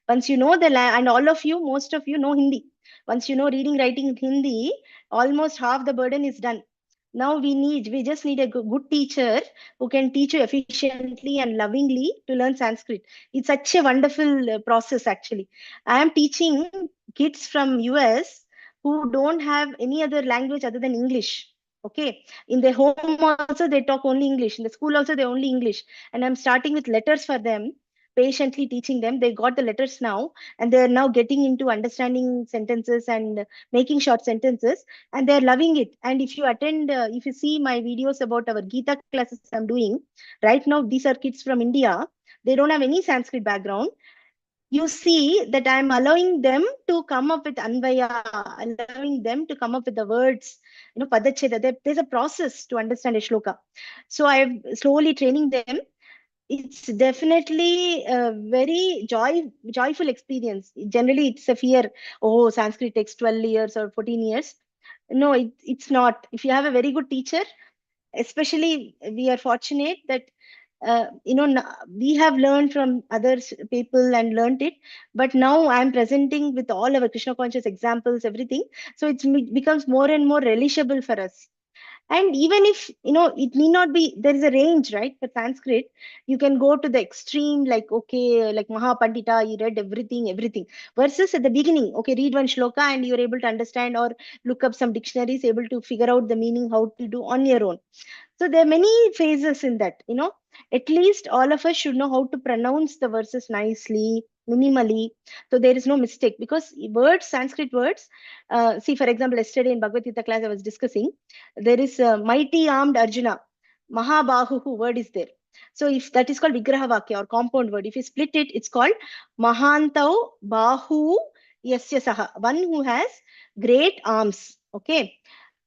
once you know and all of you, most of you know Hindi. Once you know reading, writing in Hindi, almost half the burden is done. Now we just need a good teacher who can teach you efficiently and lovingly to learn Sanskrit. It's such a wonderful process, actually. I am teaching kids from US who don't have any other language other than English. Okay, in their home also they talk only English, in the school also they only English, and I'm starting with letters for them, patiently teaching them. They got the letters now, and they're now getting into understanding sentences and making short sentences, and they're loving it. And if you see my videos about our Gita classes I'm doing right now, these are kids from India. They don't have any Sanskrit background. You see that I'm allowing them to come up with Anvaya, allowing them to come up with the words, Padacheda. There's a process to understand a shloka. So I'm slowly training them. It's definitely a very joyful experience. Generally, it's a fear. Oh, Sanskrit takes 12 years or 14 years. No, it's not. If you have a very good teacher, especially we are fortunate that we have learned from other people and learned it, but now I'm presenting with all our Krishna conscious examples, everything, so it becomes more and more relishable for us. And even if it need not be, there is a range, right? For Sanskrit, you can go to the extreme, like, okay, like Mahapandita, he read everything, versus at the beginning, okay, read one shloka and you're able to understand, or look up some dictionaries, able to figure out the meaning, how to do on your own. So there are many phases in that. At least all of us should know how to pronounce the verses nicely, minimally, so there is no mistake. Because words, Sanskrit words, see, for example, yesterday in Bhagavad Gita class I was discussing, there is a mighty armed Arjuna, Mahabahu word is there. So if that is called Vigraha Vakya or compound word, if you split it, it's called Mahantau Bahu Yasya Saha, one who has great arms. Okay,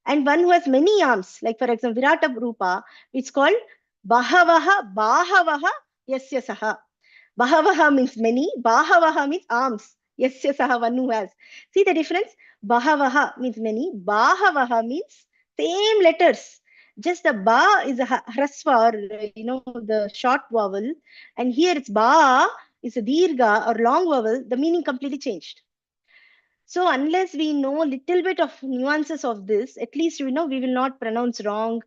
and one who has many arms, like for example, Virata Rupa, it's called Bahavaha Yasya Saha. Bahavaha means many, Bahavaha means arms. Yasya Saha, one who has. See the difference? Bahavaha means many, Bahavaha means same letters. Just the ba is a hrasva, or the short vowel, and here it's ba is a dirga or long vowel. The meaning completely changed. So unless we know little bit of nuances of this, at least we will not pronounce wrong,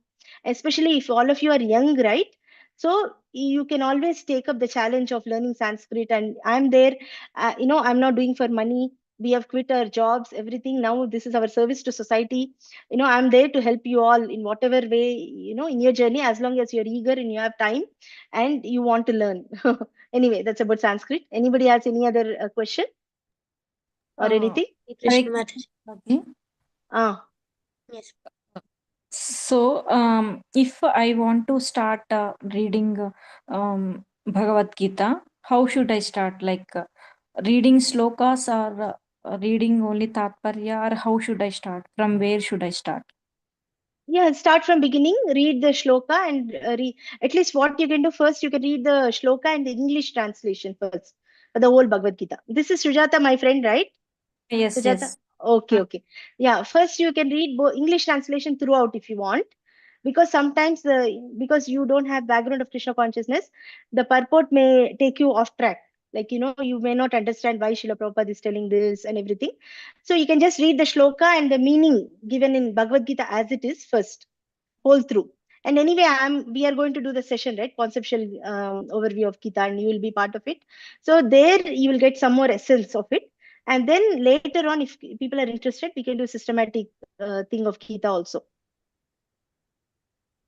especially if all of you are young, right? So you can always take up the challenge of learning Sanskrit, and I'm there. I'm not doing for money. We have quit our jobs, everything. Now this is our service to society. I'm there to help you all in whatever way, in your journey, as long as you're eager and you have time and you want to learn. Anyway, that's about Sanskrit. Anybody has any other question or Uh, anything? Hare Hare Krishna Mataji. Krishna, Mataji. Ah. Yes. So, if I want to start reading Bhagavad Gita, how should I start? Like reading slokas or reading only Tatparya, or how should I start? From where should I start? Yeah, start from beginning, read the shloka and at least what you can do first, you can read the shloka and the English translation first for the whole Bhagavad Gita. This is Sujata, my friend, right? Yes, Sujata? yes. Okay, okay. Yeah, first you can read English translation throughout if you want, because sometimes because you don't have background of Krishna consciousness, the purport may take you off track. Like, you may not understand why Srila Prabhupada is telling this and everything. So you can just read the shloka and the meaning given in Bhagavad Gita as it is first, whole through. And anyway, we are going to do the session, right? Conceptual overview of Gita, and you will be part of it. So there you will get some more essence of it. And then later on, if people are interested, we can do systematic thing of Gita also.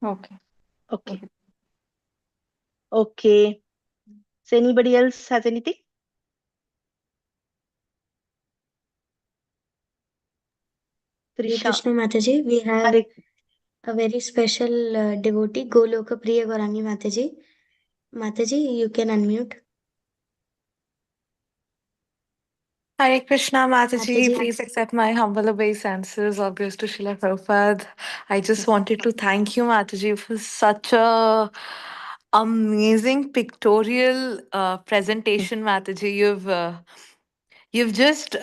Okay. Okay. Okay. So anybody else has anything? Hare Trisha. Krishna Mataji, we have Hare. a very special devotee, Goloka Priya Gaurangi Mataji. Mataji, you can unmute. Hare Krishna, Mataji. Mataji. Please accept my humble obeisances. All goes to Srila Prabhupada. I just wanted to thank you, Mataji, for such a amazing pictorial presentation, Mataji. You've just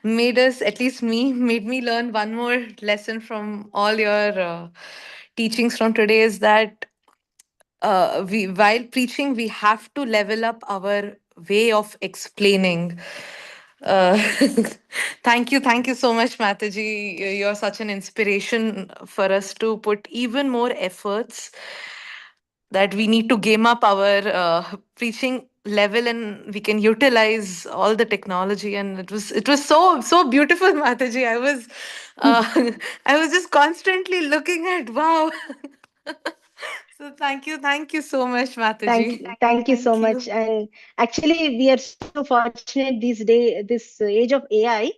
made us, at least me, made me learn one more lesson from all your teachings from today, is that we while preaching we have to level up our way of explaining. uh, thank you so much, Mataji. You're such an inspiration for us to put even more efforts, that we need to game up our preaching level and we can utilize all the technology. And it was so beautiful, Mataji. I was just constantly looking at, wow. So thank you so much, Mataji. Thank you so Thank much. you. And actually, we are so fortunate this age of AI.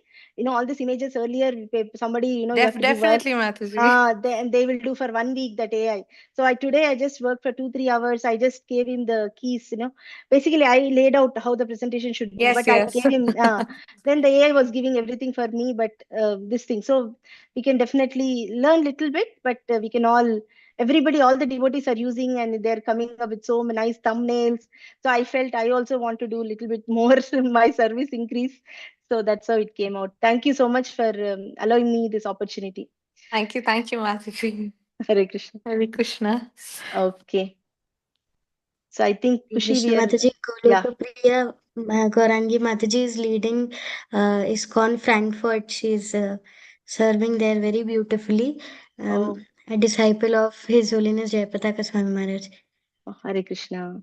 All these images earlier, somebody, you have to give work. Definitely, Mataji. They will do for 1 week that AI. So today I just worked for 2-3 hours. I just gave him the keys. Basically I laid out how the presentation should be, Yes, but I yes. gave him. Then the AI was giving everything for me, but this thing. So we can definitely learn little bit, but we can everybody, all the devotees are using, and they're coming up with so many nice thumbnails. So I felt I also want to do a little bit more, my service increase. So that's how it came out. Thank you so much for allowing me this opportunity. Thank you, Mataji. Hare Krishna. Hare Krishna. Okay. So I think Hare Kushi, Krishna we are, Mataji, yeah. Goloka Priya Gaurangi Mataji is leading ISKCON Frankfurt. She's serving there very beautifully. Oh, A disciple of His Holiness Jayapataka Swami Maharaj. Hare Krishna.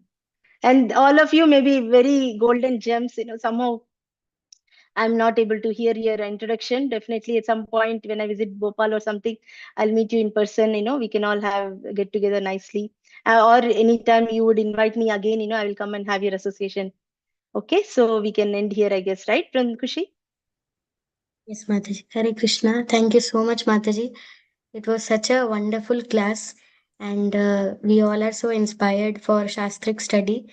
And all of you may be very golden gems. Somehow I'm not able to hear your introduction. Definitely at some point when I visit Bhopal or something, I'll meet you in person. We can all have get together nicely. Or anytime you would invite me again, I will come and have your association. Okay, so we can end here, I guess, right, Kushi? Yes, Mataji. Hare Krishna. Thank you so much, Mataji. It was such a wonderful class, and we all are so inspired for Shastric study.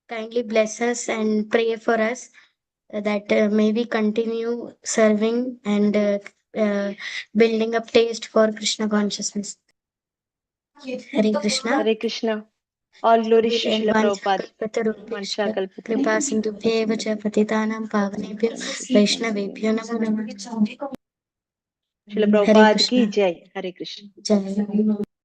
Kindly bless us and pray for us that may we continue serving and building up taste for Krishna consciousness. Hare Krishna. Hare Krishna. All glories to Srila Prabhupada. वाञ्छाकल्पतरुभ्यश्च Vancha कृपा सिन्धुभ्येव च पतितानां पावनेभ्यो वैष्णवेभ्यो नमो नमः. Srila Hare Prabhupada ki Krishna. jai. Hare Krishna. Jai.